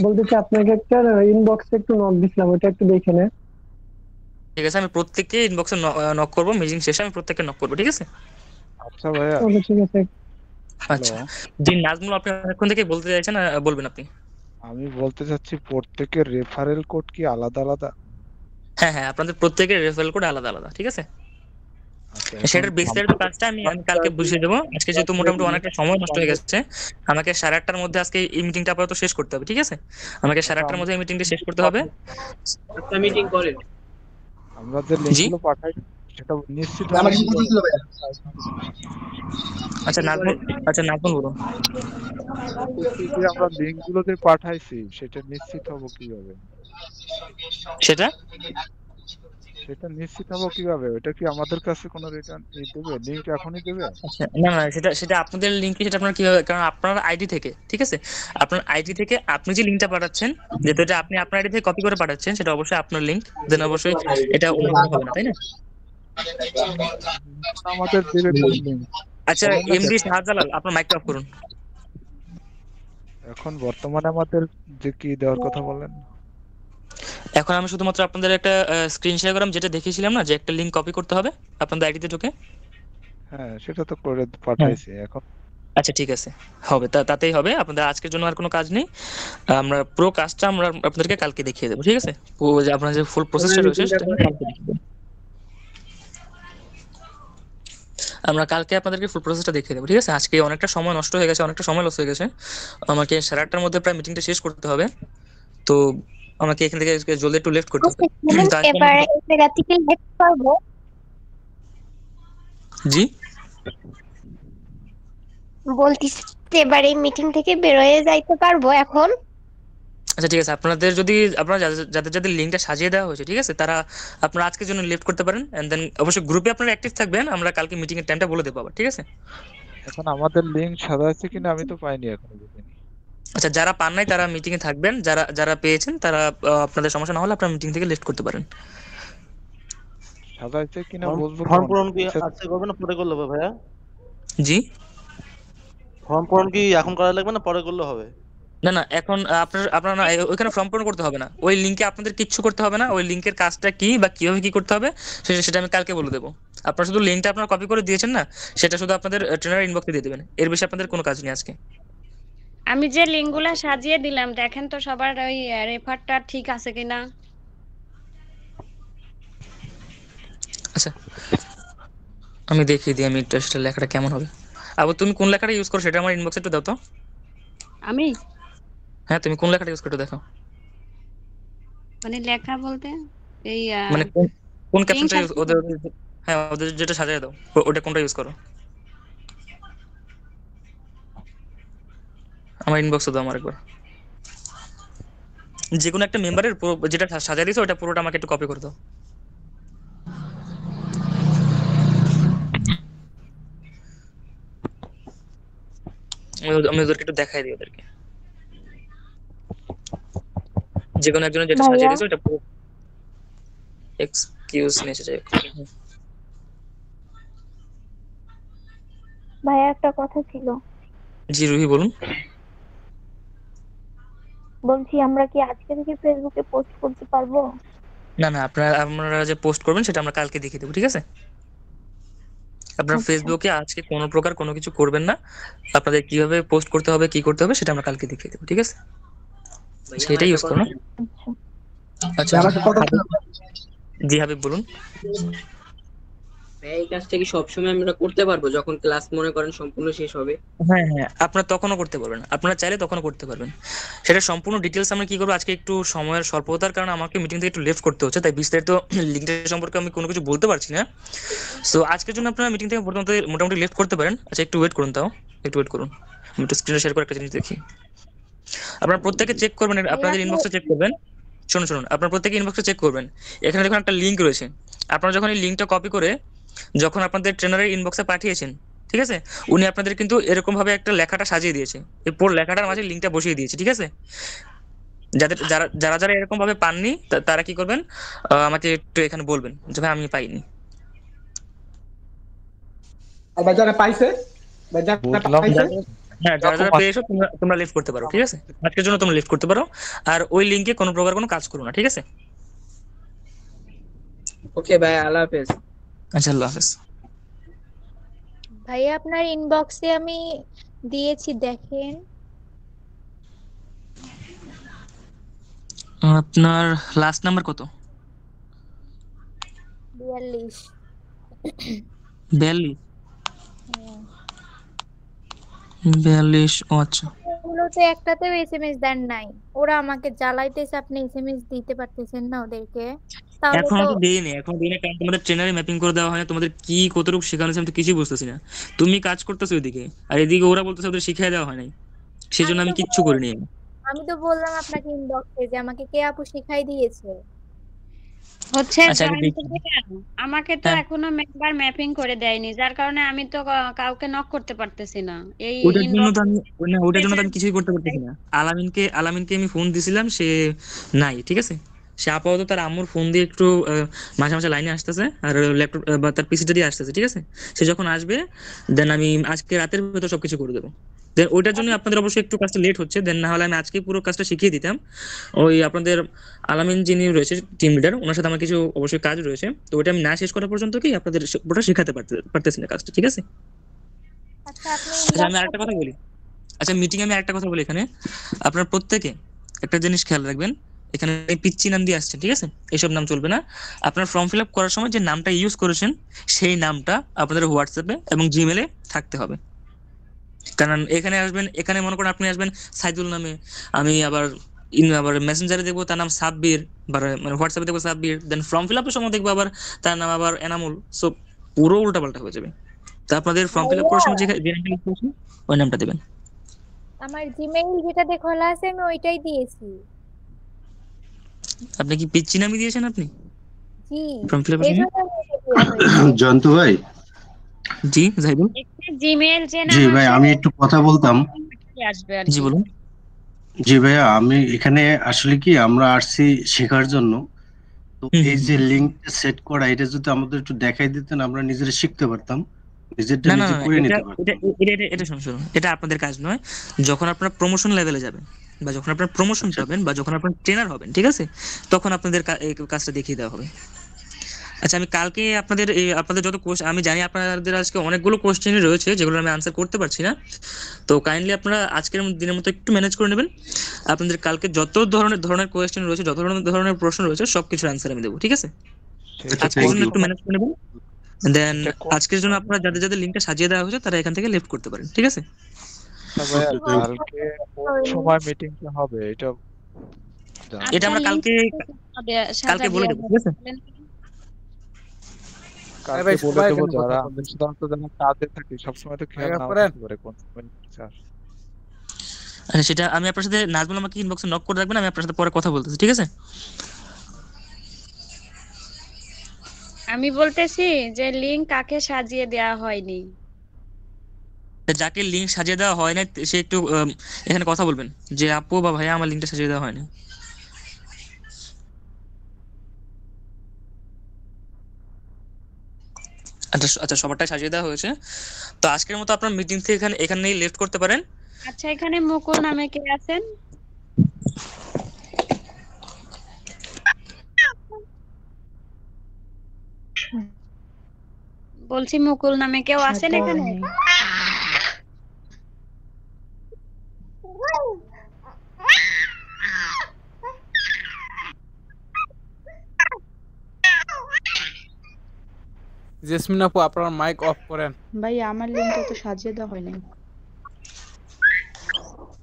বলতেছি আপনাকে একটা ইনবক্সে একটু নক দিছিলাম, ওটা একটু দেখে নেন। ঠিক আছে, আমি প্রত্যেককে ইনবক্সে নক করব, মিটিং শেষে আমি প্রত্যেককে নক করব, ঠিক আছে? আচ্ছা ভাইয়া, ওকে ঠিক আছে। আচ্ছা, জি নাজমুল, আপনি এখন থেকে বলতে চাইছেন, বলবেন আপনি। আমি বলতে চাচ্ছি প্রত্যেকের রেফারেল কোড কি আলাদা আলাদা? হ্যাঁ, আপনাদের প্রত্যেকের রেফারেল কোড আলাদা আলাদা, ঠিক আছে? সেটার বিস্তারিত কাজটা আমি কালকে বুঝিয়ে দেবো। আজকে যেহেতু মোটামুটি অনেকটা সময় নষ্ট হয়ে গেছে, আমাকে 8:30টার মধ্যে আজকে এই মিটিংটা আপাতত শেষ করতে হবে, ঠিক আছে? আমাকে 8:30টার মধ্যে এই মিটিংটা শেষ করতে হবে। একটা মিটিং করেন, আমরা যে লিংকগুলো পাঠাই সেটা নিশ্চিত আচ্ছা নাজমুল বলুন। আমরা লিংকগুলো যে পাঠাইছি সেটা নিশ্চিত হব কিভাবে? সেটা নিশ্চিত হব কিভাবে? ওটা কি আমাদের কাছে কোনো রিটার্ন দেবে, লিংক এখনই দেবে? না, সেটা আপনাদের লিংকে, সেটা আপনারা কিভাবে, কারণ আপনার আইডি থেকে, ঠিক আছে, আপনার আইডি থেকে আপনি যে লিংকটা পাঠাচ্ছেন, যেহেতু এটা আপনি আপনার আইডি থেকে কপি করে পাঠাচ্ছেন, সেটা অবশ্যই আপনার লিংক, দেন অবশ্যই এটা অন্য কোনো হবে না, তাই না? আমাদের দেবে কোন লিংক? আচ্ছা, এমডি শাহজালাল, আপনার মাইকটা অফ করুন। এখন বর্তমানে আমাদের যে কি দেওয়ার কথা বলেন? এখন আমি শুধুমাত্র আপনাদের একটা স্ক্রিন শেয়ার করলাম, যেটা দেখিয়েছিলাম না, যে একটা লিংক কপি করতে হবে আপনাদের আইডিতে ঢুকে। হ্যাঁ, সেটা তো করে পাঠাইছি এখন। আচ্ছা ঠিক আছে, হবে, তাতেই হবে। আপনাদের আজকের জন্য আর কোনো কাজ নেই, আমরা পুরো কাজটা আমরা আপনাদেরকে কালকে দেখিয়ে দেবো, ঠিক আছে? আপনার যে ফুল প্রসেসটা রয়েছে সেটা কালকে দেখিয়ে দেবো। আমরা কালকে আপনাদেরকে ফুল প্রসেসটা দেখিয়ে দেবো, ঠিক আছে? আজকে অনেকটা সময় নষ্ট হয়ে গেছে, অনেকটা সময় লস হয়ে গেছে, আমাকে 8:30টার মধ্যে প্রায় মিটিংটা শেষ করতে হবে, তো আমাকে এখান থেকে জলদি একটু লেফট করতে হবে। এবারে এই জায়গা থেকে লেফট করব। জি বলতিস এবারে মিটিং থেকে বের হয়ে যাইতে পারবো এখন? আচ্ছা ঠিক আছে, আপনাদের যাদের লিংকটা সাজিয়ে দেওয়া হয়েছে, ঠিক আছে, তারা আপনারা আজকের জন্য লিফট করতে পারেন, এন্ড দেন অবশ্যই গ্রুপে আপনারা অ্যাক্টিভ থাকবেন, আমরা কালকে মিটিং এর টাইমটা বলে দেব আবার, ঠিক আছে? এখন আমাদের লিংক সাজাইছে কিনা আমি তো পাইনি এখনো বুঝিনি। আচ্ছা, যারা পান নাই তারা মিটিং এ থাকবেন, যারা পেয়েছেন তারা আপনাদের সমস্যা না হলে আপনারা মিটিং থেকে লিফট করতে পারেন। সাজাইছে কিনা বুঝবো। ফর্ম পূরণ কি আজকে করবে না পরে করলে হবে ভাইয়া? জি, ফর্ম পূরণ কি এখন করা লাগবে না পরে করলে হবে? না এখন আপনারা ওইখানে ফর্ম পূরণ করতে হবে না, ওই লিংকে আপনাদের কিচ্ছু করতে হবে না, ওই লিংকের কাজটা কি বা কিভাবে কি করতে হবে সেটা আমি কালকে বলে দেবো। আপনারা শুধু লিংকটা আপনারা কপি করে দিয়েছেন না, সেটা শুধু আপনাদের ট্রেনার ইনবক্সে দিয়ে দেবেন, এর বেশি আপনাদের কোনো কাজ নেই আজকে। আমি যে লিংকগুলো সাজিয়ে দিলাম দেখেন তো সবার ওই রেফারটা ঠিক আছে কিনা। আচ্ছা আমি দেখিয়ে দিই আমি টেস্টের লেখাটা কেমন হবে। আবার তুমি কোন লেখাটা ইউজ করো সেটা আমার ইনবক্সে একটু দাও তো। আমি হ্যাঁ, তুমি কোন লেখাটা ইউজ করো দেখো। মানে লেখা বলতে এই মানে কোন link ক্যাপশনটা আছে ওদের হ্যাঁ ওদের যেটা সাজিয়ে দাও ওটা কোনটা ইউজ করো? আমার ইনবক্সে দাও আমার একবার। যে কোনো একটা মেম্বারের যেটা সাজিয়ে দিয়েছো ওটা পুরোটা আমাকে একটু কপি করে দাও। আমি ওদেরকে একটু দেখাই দিই ওদেরকে। যে কোনো একজনের যেটা সাজিয়ে ভাইয়া দিয়েছো ওটা পুরো এক্সকিউজ নিয়ে যাই। ভাইয়া একটা কথা ছিল, জি রুহি বলুন। বলছি আমরা কি আজকে থেকে ফেসবুকে পোস্ট করতে পারবো? না না আপনারা যে পোস্ট করবেন সেটা আমরা কালকে দেখিয়ে দেবো, ঠিক আছে? আপনারা আচ্ছা ফেসবুকে আজকে কোনো প্রকার কোনো কিছু করবেন না। আপনাদের কিভাবে পোস্ট করতে হবে কি করতে হবে সেটা আমরা কালকে দেখিয়ে দেবো, ঠিক আছে? ভাইয়া আমার সেটাই একটা ইউজ কথা, করো। আচ্ছা জি হাবিব বলুন। ভাইয়া এই কাজটা কি সবসময় আমরা করতে পারবো যখন ক্লাস মনে করেন সম্পূর্ণ শেষ হবে? হ্যাঁ হ্যাঁ আপনারা তখনও করতে পারবেন, আপনারা চাইলে তখনও করতে পারবেন। সেটা সম্পূর্ণ ডিটেলস আমরা কি করবো, আজকে একটু সময়ের স্বল্পতার কারণে আমাকে মিটিং থেকে একটু লেফট করতে হচ্ছে, তাই বিস্তারিত লিঙ্কটা সম্পর্কে আমি কোনো কিছু বলতে পারছি না। সো আজকের জন্য আপনারা মিটিং থেকে মোটামুটি লেফট করতে পারেন। আচ্ছা একটু ওয়েট করুন, তাও একটু ওয়েট করুন, আমি একটু স্ক্রিনে শেয়ার করে একটা জিনিস দেখি। আপনারা প্রত্যেকে চেক করবেন, আপনাদের ইনবক্সে চেক করবেন। শুনুন আপনারা প্রত্যেকে ইনবক্সে চেক করবেন। এখানে দেখুন একটা লিঙ্ক রয়েছে। আপনারা যখন এই লিঙ্কটা কপি করে যখন আপনাদের ট্রেনারের ইনবক্সে পাঠিয়েছেন, ঠিক আছে, উনি আপনাদের কিন্তু এরকম ভাবে একটা লেখাটা সাজিয়ে দিয়েছে, এই পুরো লেখাটার মাঝে লিঙ্কটা বসিয়ে দিয়েছে, ঠিক আছে? যারা যারা যারা এরকম ভাবে পাননি তারা কি করবেন, আমাকে একটু এখানে বলবেন যে ভাই আমি পাইনি। যারা পাইছে হ্যাঁ যারা যারা পেয়েছো তোমরা লিফট করতে পারো, ঠিক আছে? আজকের জন্য তোমরা লিফট করতে পারো, আর ওই লিঙ্কে কোনো প্রকার কোনো কাজ করো না, ঠিক আছে? ওকে ভাই, আল্লাহ হাফেজ। আচ্ছা আল্লাহ হাফেজ। ভাইয়া আপনার ইনবক্সে আমি দিয়েছি, দেখেন। আপনার লাস্ট নাম্বার কত? 42। 42 ও আচ্ছা। ওগুলোতে একটাতেও এসএমএস দেন নাই, ওরা আমাকে জ্বালাইতেছে, আপনি এসএমএস দিতে পারতেছেন না ওদেরকে। তাহলে এখনো তো তো দেইনি, কারণ তোমাদের ট্রেনারে ম্যাপিং করে দেওয়া হয় না, তোমাদের কি কতটুকু শেখানো হয়েছে আমি তো কিছুই বুঝতেছি না। তুমি কাজ করতেছো ওইদিকে, আর এদিকে ওরা বলতেছে ওদের শিখিয়ে দেওয়া হয় নাই, সেজন্য আমি কিচ্ছু করিনি। আমি তো বললাম আপনাকে ইনবক্সে যে আমাকে কে আপু শিখাই দিয়েছে। হচ্ছে আচ্ছা আমি জয়েন দেখি। করে আমাকে তো হ্যাঁ এখনো মেম্বার ম্যাপিং করে দেয়নি, যার কারণে আমি তো কাউকে নক করতে পারতেছি না। এই ওটার জন্য তো ইনবক্স আমি ওটার জন্য তো আমি কিছুই করতে পারতেছি না। আলামিনকে আমি ফোন দিছিলাম, সে নাই, ঠিক আছে? সে আপাতত তার আম্মুর ফোন দিয়ে একটু মাঝে মাঝে লাইনে আসতেছে, আর ল্যাপটপ বা তার পিসিটা দিয়ে আসতেছে, ঠিক আছে? সে যখন আসবে দেন আমি আজকে রাতের ভেতর সবকিছু করে দেবো। দেন ওইটার জন্য আপনাদের অবশ্যই একটু কাজটা লেট হচ্ছে, দেন না হলে আমি আজকে পুরো কাজটা শিখিয়ে দিতাম। ওই আপনাদের আলামিন যিনি রয়েছে টিম লিডার, ওনার সাথে আমার কিছু অবশ্যই কাজ রয়েছে, তো ওইটা আমি না শেষ করা পর্যন্ত কি আপনাদের পুরোটা শেখাতে পারতেছি না কাজটা, ঠিক আছে? আচ্ছা আপনি আচ্ছা আমি আরেকটা কথা বলি, আচ্ছা মিটিং আমি আরেকটা কথা বলি এখানে, আপনারা প্রত্যেকে একটা জিনিস খেয়াল রাখবেন, এখানে পিচ্চি নাম দিয়ে আসছে, ঠিক আছে? এইসব নাম চলবে না। আপনার ফর্ম ফিল আপ করার সময় যে নামটা ইউজ করেছেন সেই নামটা আপনাদের হোয়াটসঅ্যাপে এবং জিমেলে থাকতে হবে। কারণ এখানে আসবেন, এখানে মনে করেন আপনি আসবেন সাইদুল নামে, আমি আবার মেসেঞ্জারে দেখবো তার নাম সাব্বির, মানে হোয়াটসঅ্যাপে দেখবো সাব্বির, দেন ফর্ম ফিল আপের সময় দেখবো আবার তার নাম আবার এনামুল, সো পুরো উল্টাপাল্টা হয়ে যাবে। তো আপনাদের ফর্ম ফিল আপ করার সময় যে নামটা ইউজ করেছেন ওই নামটা দেবেন। আমার জিমেইল যেটাতে খোলা আছে আমি ওইটাই দিয়েছি। আপনি কি পিচ্চি নামই দিয়েছেন আপনি জি, ফর্ম ফিল আপের সময়? জয়ন্ত ভাই। জি জাহিদুল। জিমেইল যে নাম জি ভাই, আমি একটু কথা বলতাম। আসবে আর জি কি। বলুন। জি ভাইয়া, আমি এখানে আসলে কি আমরা আসছি শেখার জন্য, তো এই যে লিংক সেট করা, এটা যদি আমাদের একটু দেখাই দিতেন আমরা নিজেরা শিখতে পারতাম, নিজেরটা না না নিজে না, করে এটা নিতে পারতাম। এটা এটা এটা শুনুন, এটা আপনাদের কাজ নয়। যখন আপনারা প্রমোশন লেভেলে যাবেন বা যখন আপনারা প্রমোশন পাবেন বা যখন আপনারা ট্রেনার হবেন, ঠিক আছে, তখন আপনাদের এই কাজটা দেখিয়ে দেওয়া হবে। আচ্ছা আমি কালকে আপনাদের যত কোশ্চেন, আমি জানি আপনাদের আজকে অনেকগুলো কোশ্চেনই রয়েছে যেগুলো আমি আনসার করতে পারছি না, তো কাইন্ডলি আপনারা আজকের দিনের মতো একটু ম্যানেজ করে নেবেন। আপনাদের কালকে যত ধরনের কোশ্চেন রয়েছে, যত ধরনের প্রশ্ন রয়েছে সবকিছুর আনসার আমি দেবো, ঠিক আছে? আজকের জন্য একটু ম্যানেজ করে নেবেন। দেন আজকের জন্য আপনারা যাদের যাদের লিংকটা সাজিয়ে দেওয়া হয়েছে তারা এখান থেকে লেফট করতে পারেন, ঠিক আছে? কালকে কোন সময় মিটিংটা হবে এটা এটা আমরা কালকে বলে দেবো, ঠিক আছে? কালকে ভাই, বলে সবাই দেবো। এখানে যারা কথা আমি বলবেন। সাধারণত যেন কাজে থাকি, সবসময় তো খেয়াল ভাইয়া নাও করেন। থাকতে পারে কোন সময় নিচে আসে। আচ্ছা, সেটা আমি আপনার সাথে, নাজমুল আমাকে ইনবক্সে নক করে রাখবেন, আমি আপনার সাথে পরে কথা বলতেছি, ঠিক আছে? আমি বলতেছি যে লিংক কাকে সাজিয়ে দেওয়া হয়নি। যাকে লিংক সাজিয়ে দেওয়া হয় না সে একটু এখানে কথা বলবেন যে আপু বা ভাইয়া আমার লিংকটা সাজিয়ে দেওয়া হয়নি। আচ্ছা, সবারটাই সাজিয়ে দেওয়া হয়েছে। তো আজকের মতো আপনার মিটিং থেকে এখানেই লেফট করতে পারেন। আচ্ছা, এখানে মুকুল নামে কে আছেন? বলছি মুকুল নামে কেউ আছেন এখানে? জেসমিন আপু আপনার মাইক অফ করেন। ভাই আমার লিঙ্কটা তো সাজিয়ে দেওয়া হয় নাই।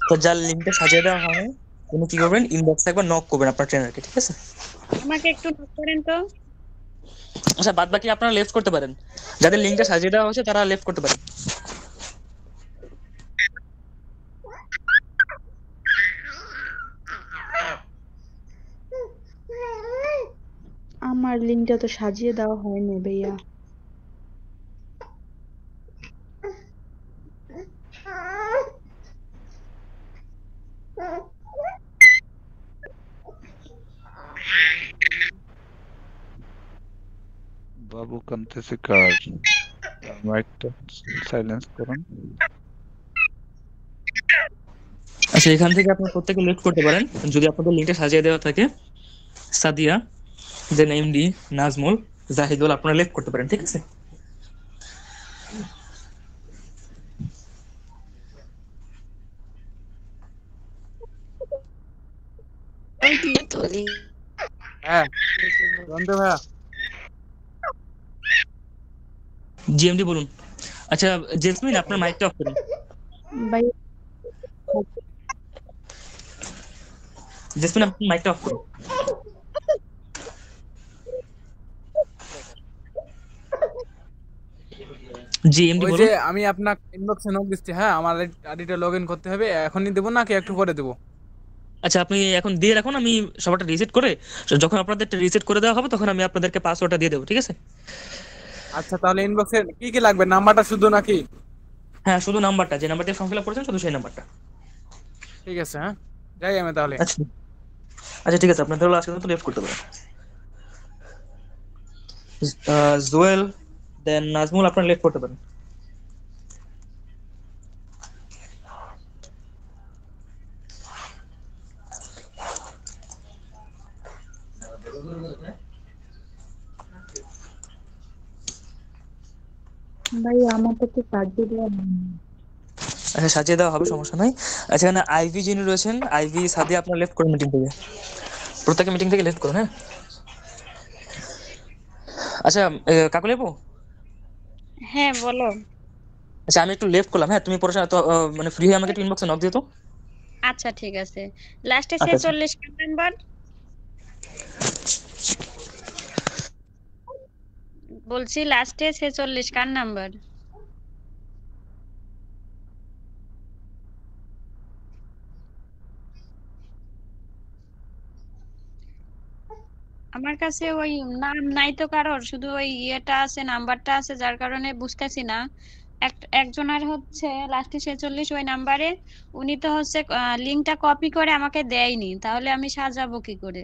তো যার লিংকটা সাজিয়ে দেওয়া হয় উনি কি করবেন, ইনবক্সে একবার নক করবেন আপনার ট্রেনারকে, ঠিক আছে? আমাকে একটু নক করেন তো। আচ্ছা, বাদ বাকি আপনারা লেফট করতে পারেন। যাদের লিংকটা সাজিয়ে দেওয়া হয়েছে তারা লেফট করতে পারেন। আমার লিঙ্কটা তো সাজিয়ে দেওয়া হয়নি ভাইয়া। বাবু কানতেছে কার? মাইকটা সাইলেন্স করুন। আচ্ছা, এখান থেকে আপনারা প্রত্যেকে লেফট করতে পারেন যদি আপনাদের লিংকটা সাজিয়ে দেওয়া থাকে। সাদিয়া, দেন এমডি, নাজমুল, জাহিদুল, আপনারা লেফট করতে পারেন, ঠিক আছে? হ্যাঁ রন্টু ভাইয়া। জিএমডি বলুন। আচ্ছা জেসমিন, আপনার মাইকটা অফ করুন। ভাই জেসমিন, আপনার মাইকটা অফ করুন। জিএমডি ওই বলুন। যে আমি আপনার ইনবক্সে নক দিচ্ছি, হ্যাঁ আমার আইডিটা লগইন করতে হবে। এখনই দেবো নাকি একটু পরে দেবো? আচ্ছা, আপনি এখন দিয়ে রাখুন, আমি সবারটা রিসেট করে, যখন আপনাদের রিসেট করে দেওয়া হবে তখন আমি আপনাদেরকে পাসওয়ার্ডটা দিয়ে দেবো, ঠিক আছে? আচ্ছা, তাহলে ইনবক্সে কি কি লাগবে? নাম্বারটা শুধু নাকি? হ্যাঁ, শুধু নাম্বারটা, যে নাম্বারটা ফর্ম ফিল আপ করেছেন শুধু সেই নাম্বারটা। ঠিক আছে, হ্যাঁ যাই আমি তাহলে। আচ্ছা আচ্ছা, ঠিক আছে, আপনাদের আজকে তো লেফট করতে পারেন। জুয়েল, দেন নাজমুল, আপনারা লেফট করতে পারেন। ভাই আমার তো সাজিয়ে দেওয়া হয়নি। আচ্ছা, সাজিয়ে দেওয়া হবে, সমস্যা নাই। আচ্ছা, এখানে আইভি যিনি রয়েছেন, আইভি, সাদিয়া, আপনারা লেফট করুন মিটিং থেকে। প্রত্যেকে মিটিং থেকে লেফট করুন, হ্যাঁ? আচ্ছা কাকুলি আপু। হ্যাঁ বলো। আচ্ছা, আমি একটু লেফট করলাম, হ্যাঁ? তুমি পরে তো মানে ফ্রি হয়ে আমাকে একটু ইনবক্সে নক দিও তো। আচ্ছা ঠিক আছে। লাস্টে আচ্ছা, 46 নাম্বার। বলছি লাস্টে 46 কার নাম্বার? আমার কাছে ওই নাম নাই তো কারোর, শুধু ওই ইয়েটা আছে, নাম্বারটা আছে, যার কারণে বুঝতেছি না। একজনের হচ্ছে লাস্টে 46 ওই নাম্বারে, উনি তো হচ্ছে লিংকটা কপি করে আমাকে দেয়নি, তাহলে আমি সাজাবো কি করে?